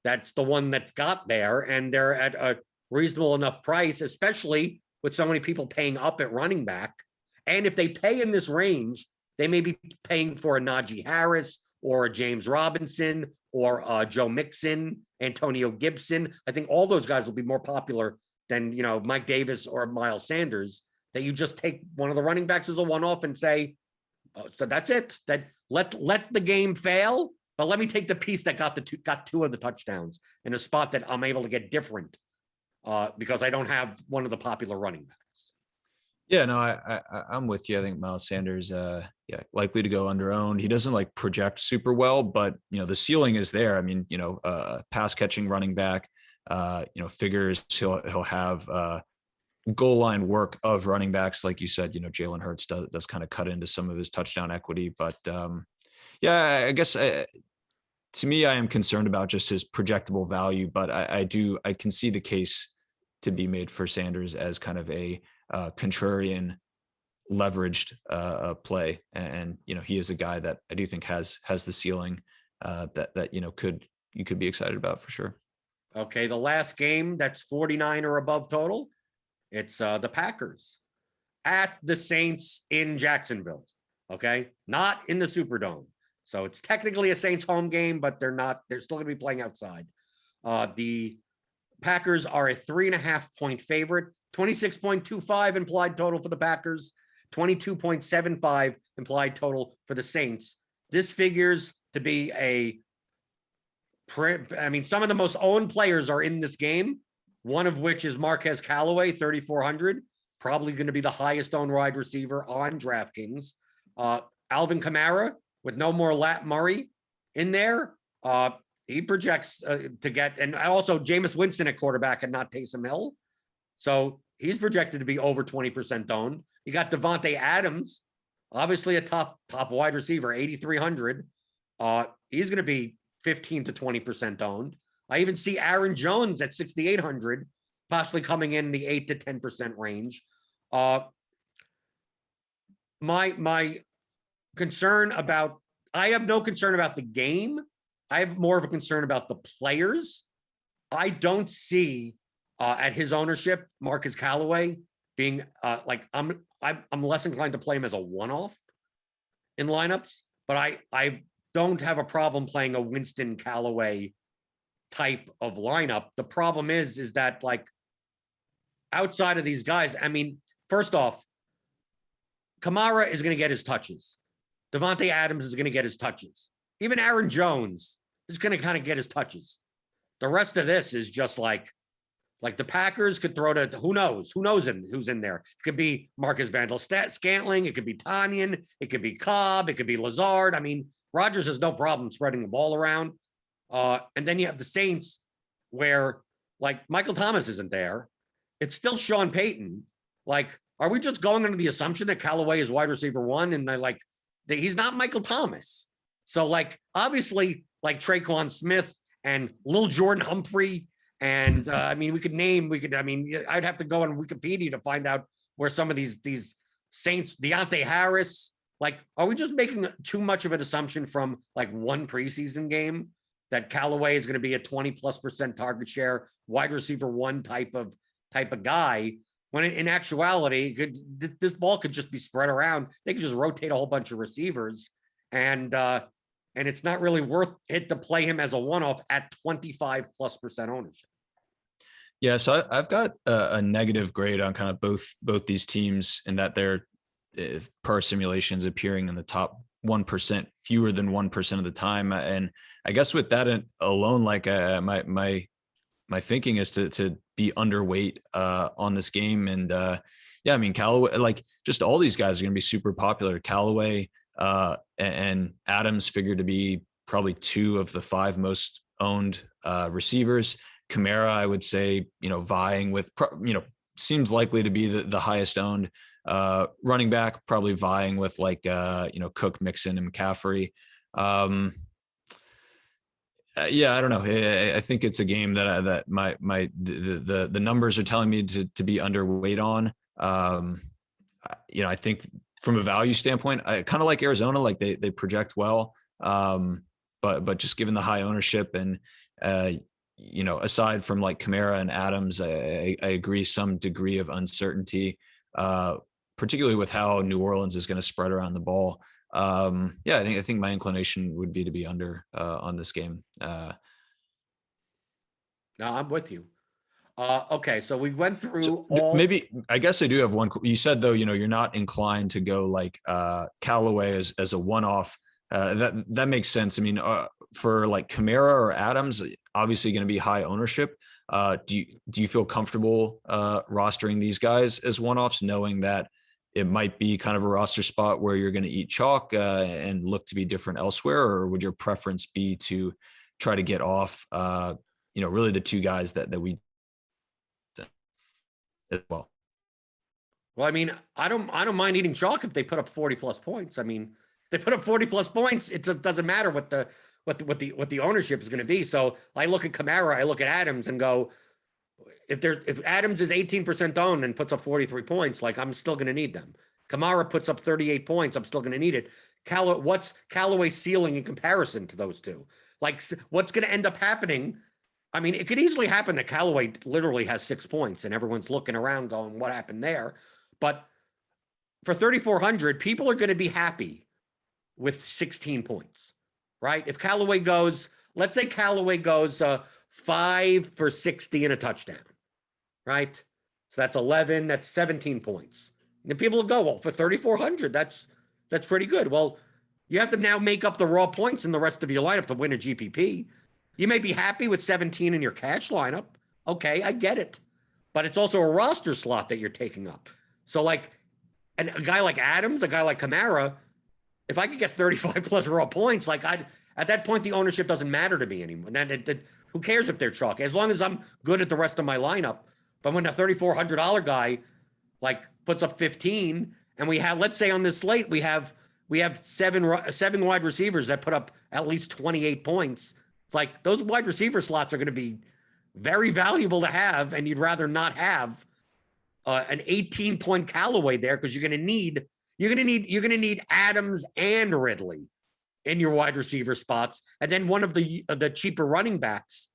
that's the one that's got there, and they're at a reasonable enough price, especially with so many people paying up at running back. And if they pay in this range, they may be paying for a Najee Harris or a James Robinson or Joe Mixon, Antonio Gibson. I think all those guys will be more popular than, Mike Davis or Miles Sanders, that you just take one of the running backs as a one-off and say, oh, so that's it. That let the game fail, but let me take the piece that got 2 of the touchdowns in a spot that I'm able to get different because I don't have one of the popular running backs. Yeah, no, I'm with you. I think Miles Sanders, likely to go under owned. He doesn't like project super well, but the ceiling is there. I mean, pass catching running back, figures he'll have goal line work of running backs, like you said. Jalen Hurts does kind of cut into some of his touchdown equity, but yeah, I guess to me, I am concerned about just his projectable value, but I can see the case to be made for Sanders as kind of a contrarian leveraged play, and he is a guy that I do think has the ceiling that you could be excited about for sure. Okay, the last game that's 49 or above total, it's the Packers at the Saints in Jacksonville. Okay, not in the Superdome, so it's technically a Saints home game, but they're still going to be playing outside. The Packers are a 3.5-point favorite, 26.25 implied total for the Packers, 22.75 implied total for the Saints. This figures to be some of the most owned players are in this game, one of which is Marquez Callaway, 3,400, probably going to be the highest owned wide receiver on DraftKings. Alvin Kamara, with no more Lat Murray in there, he projects to get, and also Jameis Winston at quarterback and not Taysom Hill. So he's projected to be over 20% owned. You got Devontae Adams, obviously a top wide receiver, 8,300. He's going to be 15 to 20% owned. I even see Aaron Jones at 6,800, possibly coming in the 8 to 10% range. My concern about, I have no concern about the game. I have more of a concern about the players. I don't see at his ownership, Marcus Callaway being I'm less inclined to play him as a one-off in lineups, but I don't have a problem playing a Winston Callaway type of lineup. The problem is that outside of these guys, I mean, first off, Kamara is going to get his touches. Devontae Adams is going to get his touches. Even Aaron Jones is going to kind of get his touches. The rest of this is just like the Packers could throw to who knows who's in there. It could be Marcus Scantling. It could be Tanyan. It could be Cobb. It could be Lazard. I mean, Rodgers has no problem spreading the ball around. And then you have the Saints where Michael Thomas isn't there. It's still Sean Payton. Are we just going under the assumption that Callaway is wide receiver one and he's not Michael Thomas? So obviously Traquan Smith and Lil Jordan Humphrey. And I'd have to go on Wikipedia to find out where some of these Saints, Deontay Harris, are we just making too much of an assumption from one preseason game that Callaway is going to be a 20+% target share, wide receiver one type of guy, when in actuality, this ball could just be spread around. They could just rotate a whole bunch of receivers, and it's not really worth it to play him as a one-off at 25+% ownership. Yeah, so I've got a negative grade on kind of both these teams in that they're per simulations appearing in the top 1% fewer than 1% of the time, and I guess with that alone, my thinking is to be underweight on this game, and yeah, I mean Callaway, just all these guys are going to be super popular. Callaway and Adams figure to be probably two of the 5 most owned receivers. Kamara, I would say, vying with, seems likely to be the highest owned running back, probably vying with Cook, Mixon, and McCaffrey. Yeah, I don't know. I think it's a game that the numbers are telling me to be underweight on. I think from a value standpoint, I kind of like Arizona, they project well, but just given the high ownership and aside from Kamara and Adams, I agree some degree of uncertainty, particularly with how New Orleans is going to spread around the ball. Yeah, I think my inclination would be to be under on this game. No, I'm with you. Okay, so we went through maybe I guess I do have one. You said though, you're not inclined to go Callaway as a one-off. That makes sense. I mean, for Kamara or Adams, obviously going to be high ownership. Do you feel comfortable rostering these guys as one-offs, knowing that it might be kind of a roster spot where you're going to eat chalk and look to be different elsewhere, or would your preference be to try to get off, really the two guys that we as well? Well, I mean, I don't mind eating chalk if they put up 40+ points. I mean, if they put up 40+ points, it doesn't matter what the ownership is going to be. So I look at Kamara, I look at Adams, and go, if Adams is 18% owned and puts up 43 points, I'm still going to need them. Kamara puts up 38 points, I'm still going to need it. What's Callaway's ceiling in comparison to those two? What's going to end up happening? I mean, it could easily happen that Callaway literally has 6 points and everyone's looking around going, what happened there? But for 3,400, people are going to be happy with 16 points, right? If Callaway goes, let's say Callaway goes 5 for 60 and a touchdown, right? So that's 11, that's 17 points. And people will go, well, for 3,400, that's pretty good. Well, you have to now make up the raw points in the rest of your lineup to win a GPP. You may be happy with 17 in your cash lineup. Okay, I get it. But it's also a roster slot that you're taking up. So like, and a guy like Adams, a guy like Kamara, if I could get 35 plus raw points, like at that point, the ownership doesn't matter to me anymore. Who cares if they're chalky? As long as I'm good at the rest of my lineup. But when a $3,400 guy like puts up 15, and we have, let's say on this slate, we have seven wide receivers that put up at least 28 points. It's like those wide receiver slots are going to be very valuable to have, and you'd rather not have an 18-point Callaway there because you're going to need Adams and Ridley in your wide receiver spots, and then one of the cheaper running backs,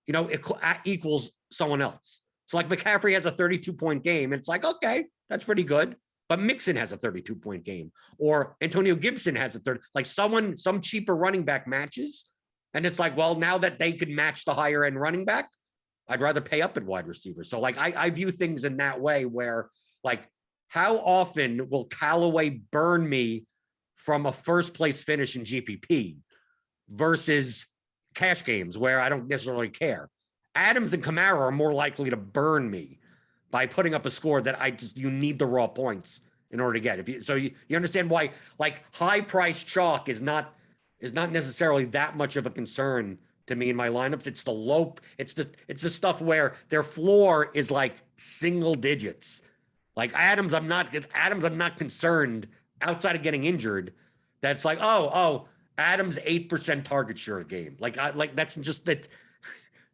it equals someone else. So like McCaffrey has a 32-point game, and it's like, okay, that's pretty good. But Mixon has a 32-point game, or Antonio Gibson has a 30. Like some cheaper running back matches, and it's like, well, now that they could match the higher end running back, I'd rather pay up at wide receiver. So like I view things in that way, where like how often will Callaway burn me from a first place finish in GPP versus cash games where I don't necessarily care. Adams and Kamara are more likely to burn me by putting up a score that you need the raw points in order to get. You understand why like high price chalk is not necessarily that much of a concern to me in my lineups. It's the stuff where their floor is like single digits. Like Adams, I'm not concerned outside of getting injured. That's like, oh, Adams 8% target share a game. Like that's just that.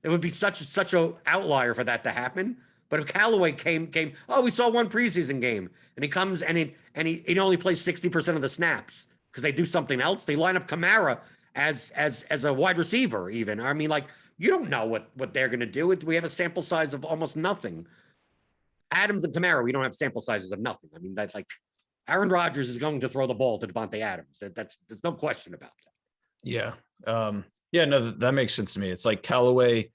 It would be such a outlier for that to happen. But if Callaway came, we saw one preseason game, and he comes and he only plays 60% of the snaps because they do something else. They line up Kamara as a wide receiver, even. I mean, like, you don't know what they're going to do. We have a sample size of almost nothing. Adams and Kamara, we don't have sample sizes of nothing. I mean, that's like Aaron Rodgers is going to throw the ball to Devontae Adams. There's no question about that. Yeah. Yeah, no, that makes sense to me. It's like Callaway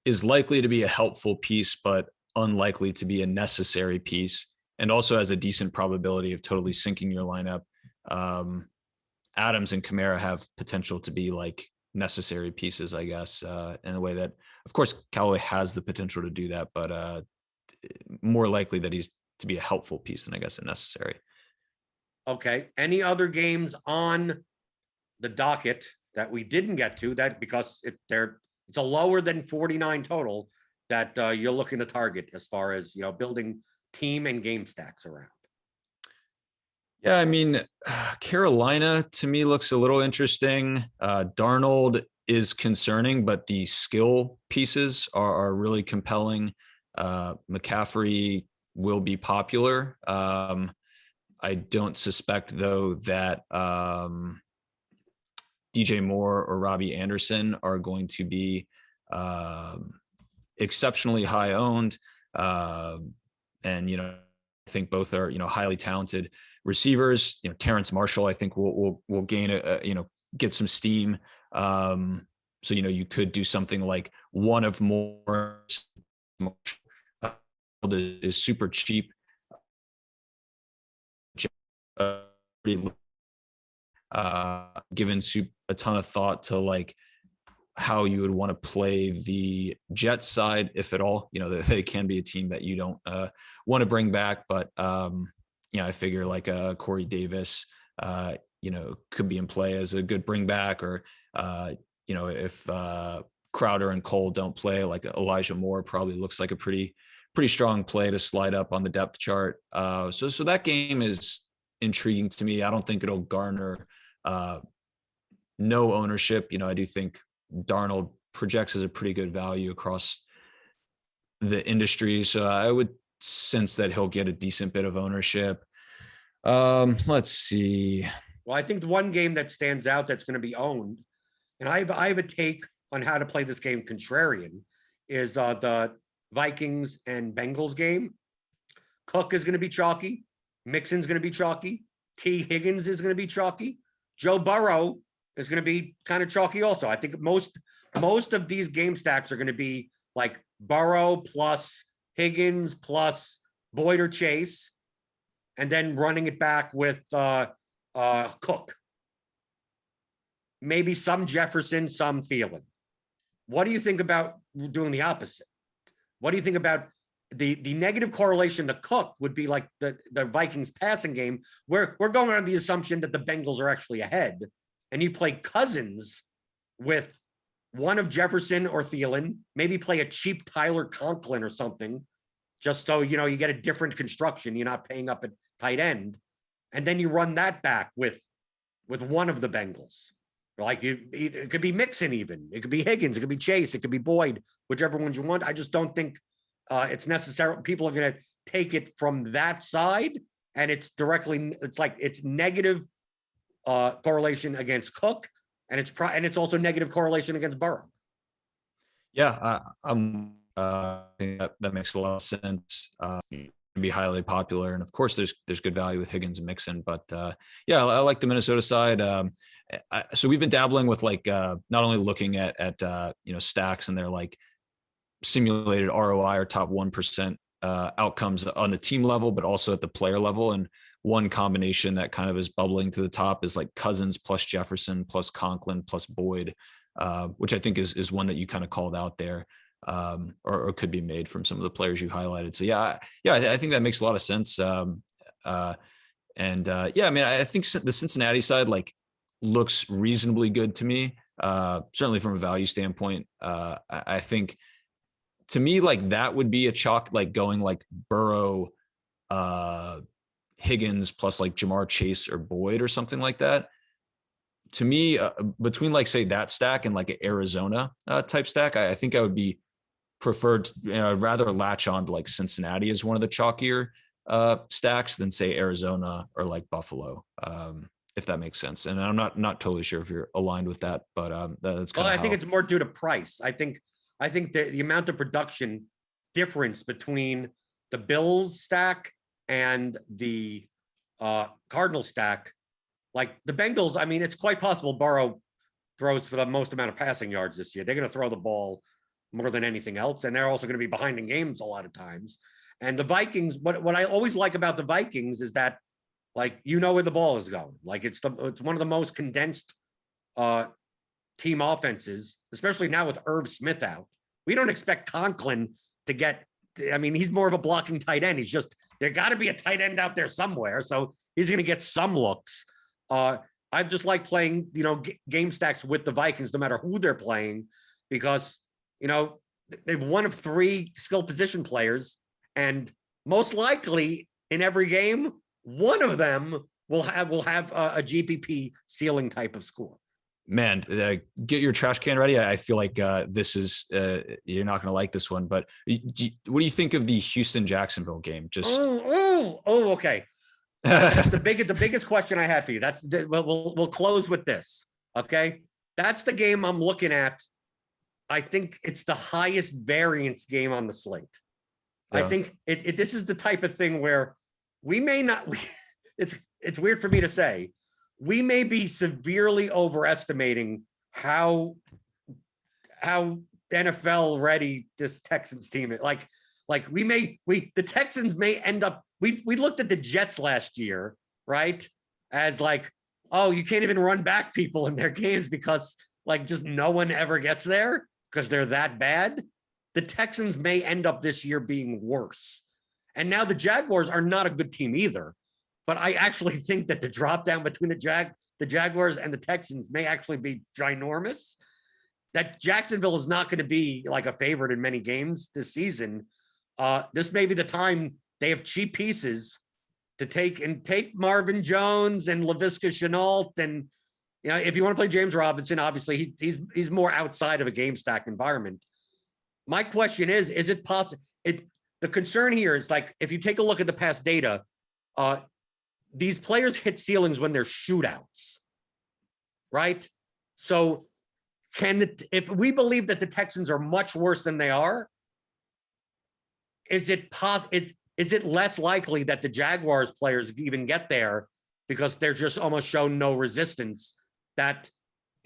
is likely to be a helpful piece, but unlikely to be a necessary piece, and also has a decent probability of totally sinking your lineup. Adams and Kamara have potential to be like necessary pieces, I guess, in a way that, of course, Callaway has the potential to do that, but more likely that he's to be a helpful piece than I guess a necessary. Okay. Any other games on the docket that we didn't get to, that because it's a lower than 49 total that you're looking to target as far as, building team and game stacks around? Yeah, I mean, Carolina to me looks a little interesting. Darnold is concerning, but the skill pieces are really compelling. McCaffrey will be popular. I don't suspect, though, that DJ Moore or Robbie Anderson are going to be exceptionally high owned. And, I think both are, highly talented receivers. Terrence Marshall, I think will gain get some steam. So, you could do something like one of more is super cheap. Given a ton of thought to like how you would want to play the Jets side, if at all. They can be a team that you don't want to bring back, but I figure like Corey Davis, could be in play as a good bring back, or if Crowder and Cole don't play, like Elijah Moore probably looks like a pretty strong play to slide up on the depth chart. So that game is intriguing to me. I don't think it'll garner no ownership. I do think Darnold projects as a pretty good value across the industry. So I would sense that he'll get a decent bit of ownership. Let's see. Well, I think the one game that stands out that's going to be owned, and I have a take on how to play this game contrarian, is the Vikings and Bengals game. Cook is going to be chalky. Mixon's going to be chalky. T. Higgins is going to be chalky. Joe Burrow is going to be kind of chalky also. I think most of these game stacks are going to be like Burrow plus Higgins plus Boyd or Chase, and then running it back with Cook. Maybe some Jefferson, some Thielen. What do you think about doing the opposite? What do you think about the negative correlation to Cook would be like the Vikings passing game, where we're going on the assumption that the Bengals are actually ahead, and you play Cousins with one of Jefferson or Thielen, maybe play a cheap Tyler Conklin or something, just so, you know, you get a different construction. You're not paying up at tight end. And then you run that back with one of the Bengals. Like it could be Mixon even. It could be Higgins. It could be Chase. It could be Boyd, whichever ones you want. I just don't think it's necessary. People are going to take it from that side, and it's negative correlation against Cook, and it's also negative correlation against Burrow. Yeah, I think that makes a lot of sense. Be highly popular, and of course, there's good value with Higgins and Mixon. But yeah, I like the Minnesota side. So we've been dabbling with like not only looking at stacks and their like simulated ROI or top 1% outcomes on the team level, but also at the player level. And one combination that kind of is bubbling to the top is like Cousins plus Jefferson plus Conklin plus Boyd, which I think is one that you kind of called out there, or could be made from some of the players you highlighted. So yeah, I think that makes a lot of sense. Yeah, I mean, I think the Cincinnati side like looks reasonably good to me, certainly from a value standpoint. I think to me, like that would be a chalk, like going like Burrow, Higgins plus like Jamar Chase or Boyd or something like that. To me, between like say that stack and like an Arizona type stack, I think I would be preferred. I'd rather latch on to like Cincinnati as one of the chalkier stacks than say Arizona or like Buffalo, if that makes sense. And I'm not totally sure if you're aligned with that, but that's kind of. I think it's more due to price. I think the amount of production difference between the Bills stack and the Cardinals stack, like the Bengals, I mean, it's quite possible Burrow throws for the most amount of passing yards this year. They're going to throw the ball more than anything else, and they're also going to be behind in games a lot of times. And the Vikings, what I always like about the Vikings is that, like, you know where the ball is going. Like it's one of the most condensed team offenses, especially now with Irv Smith out. We don't expect Conklin to get. I mean, he's more of a blocking tight end. There got to be a tight end out there somewhere, so he's going to get some looks. I just like playing, game stacks with the Vikings, no matter who they're playing, because they've one of three skill position players, and most likely in every game, one of them will have a GPP ceiling type of score. Man, get your trash can ready. I feel like this is you're not going to like this one, but what do you think of the Houston-Jacksonville game? Okay. That's the biggest question I had for you. We'll close with this. Okay, that's the game I'm looking at. I think it's the highest variance game on the slate. Yeah. I think this is the type of thing where we may not. It's weird for me to say. We may be severely overestimating how NFL ready this Texans team is. Like the Texans may end up. We looked at the Jets last year, right? As like, oh, you can't even run back people in their games because like just no one ever gets there because they're that bad. The Texans may end up this year being worse. And now the Jaguars are not a good team either. But I actually think that the drop down between the Jaguars and the Texans may actually be ginormous. That Jacksonville is not going to be like a favorite in many games this season. This may be the time they have cheap pieces to take Marvin Jones and Laviska Shenault. And, if you want to play James Robinson, obviously he's more outside of a game stack environment. My question is it possible? The concern here is like, if you take a look at the past data, these players hit ceilings when they're shootouts, right? So if we believe that the Texans are much worse than they are, is it less likely that the Jaguars players even get there because they're just almost shown no resistance, that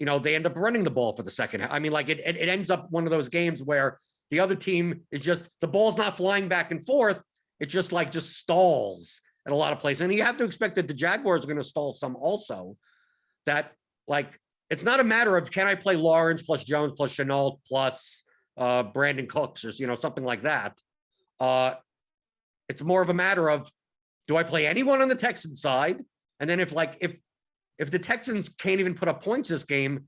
they end up running the ball for the second half. I mean, like it ends up one of those games where the other team is just, the ball's not flying back and forth. It just stalls at a lot of places. And you have to expect that the Jaguars are going to stall some also. That it's not a matter of, can I play Lawrence plus Jones plus Chenault plus Brandon Cooks or, something like that. It's more of a matter of, do I play anyone on the Texans side? And then if the Texans can't even put up points this game,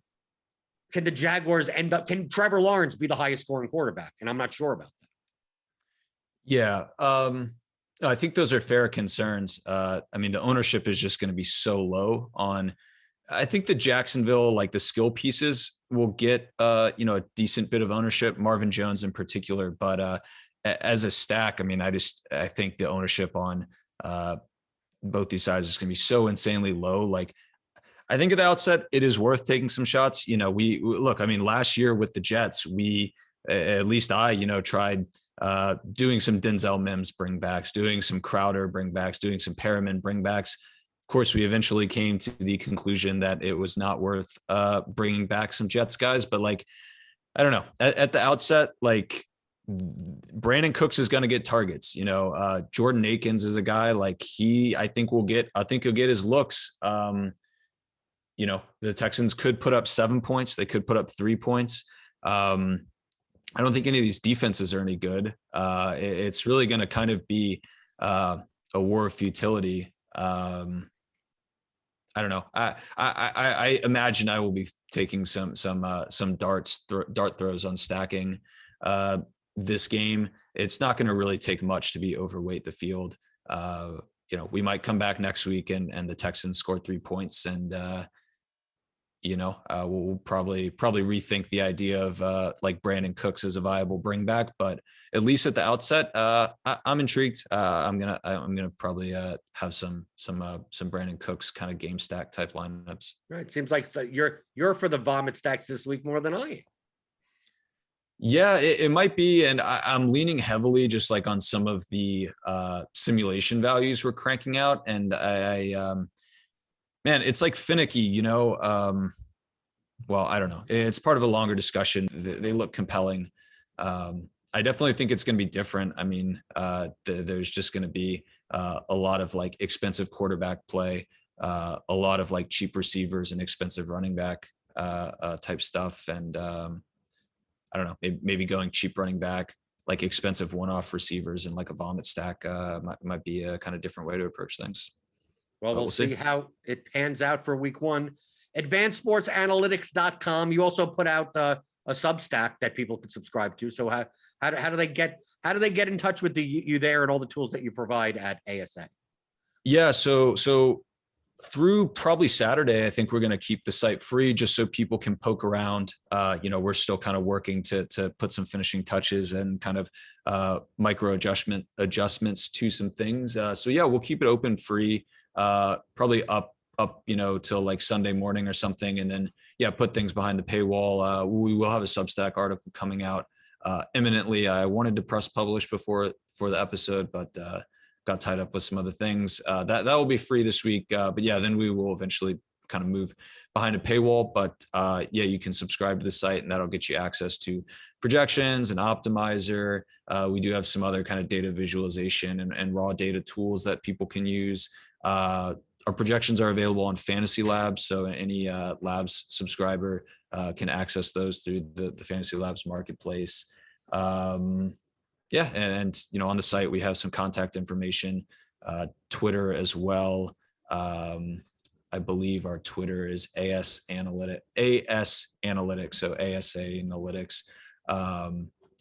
can the Jaguars can Trevor Lawrence be the highest scoring quarterback? And I'm not sure about that. Yeah. I think those are fair concerns. I mean, the ownership is just going to be so low on, I think the Jacksonville, the skill pieces will get, a decent bit of ownership, Marvin Jones in particular, but as a stack, I mean, I think the ownership on both these sides is going to be so insanely low. I think at the outset, it is worth taking some shots. We look, I mean, last year with the Jets, at least I tried doing some Denzel Mims bringbacks, doing some Crowder bringbacks, doing some Perriman bringbacks. Of course, we eventually came to the conclusion that it was not worth bringing back some Jets guys. But I don't know. At the outset, Brandon Cooks is going to get targets. Jordan Akins is a guy I think he'll get his looks. The Texans could put up 7 points. They could put up 3 points. I don't think any of these defenses are any good. It's really going to kind of be a war of futility. I don't know. I imagine I will be taking some dart throws on stacking this game. It's not going to really take much to be overweight the field. We might come back next week and the Texans score 3 points, and we'll probably rethink the idea of Brandon Cooks as a viable bring back. But at least at the outset, I'm intrigued. I'm gonna probably have some Brandon Cooks kind of game stack type lineups. Right. It seems like you're for the vomit stacks this week more than I am. Yeah, it might be. And I'm leaning heavily just on some of the simulation values we're cranking out. And man, it's finicky, well, I don't know. It's part of a longer discussion. They look compelling. I definitely think it's going to be different. I mean, there's just going to be a lot of expensive quarterback play, a lot of cheap receivers and expensive running back type stuff. And I don't know, maybe going cheap running back, expensive one-off receivers and a vomit stack might be a kind of different way to approach things. Well, we'll see how it pans out for week one. AdvancedSportsAnalytics.com. You also put out a Substack that people can subscribe to. So how do they get in touch with you there and all the tools that you provide at ASA? Yeah, so through probably Saturday, I think we're going to keep the site free just so people can poke around. We're still kind of working to put some finishing touches and kind of micro adjustments to some things. So yeah, we'll keep it open free. Probably up till Sunday morning or something, and then put things behind the paywall. We will have a Substack article coming out imminently. I wanted to press publish for the episode, but got tied up with some other things. That will be free this week, but then we will eventually kind of move behind a paywall. But you can subscribe to the site, and that'll get you access to projections and optimizer. We do have some other kind of data visualization and raw data tools that people can use. Our projections are available on Fantasy Labs, so any Labs subscriber can access those through the Fantasy Labs marketplace. And on the site we have some contact information, Twitter as well. I believe our Twitter is AS Analytics, so ASA Analytics.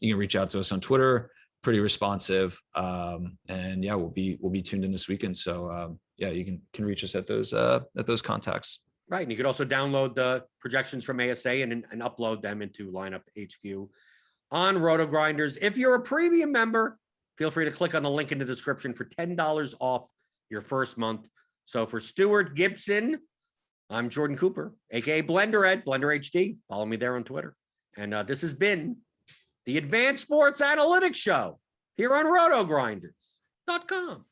You can reach out to us on Twitter. Pretty responsive, and we'll be tuned in this weekend. So you can reach us at those contacts. Right, and you could also download the projections from ASA and upload them into Lineup HQ on Rotogrinders. If you're a premium member, feel free to click on the link in the description for $10 off your first month. So for Stewart Gibson, I'm Jordan Cooper, aka Blender Ed, Blender HD. Follow me there on Twitter. And this has been the Advanced Sports Analytics Show here on Rotogrinders.com.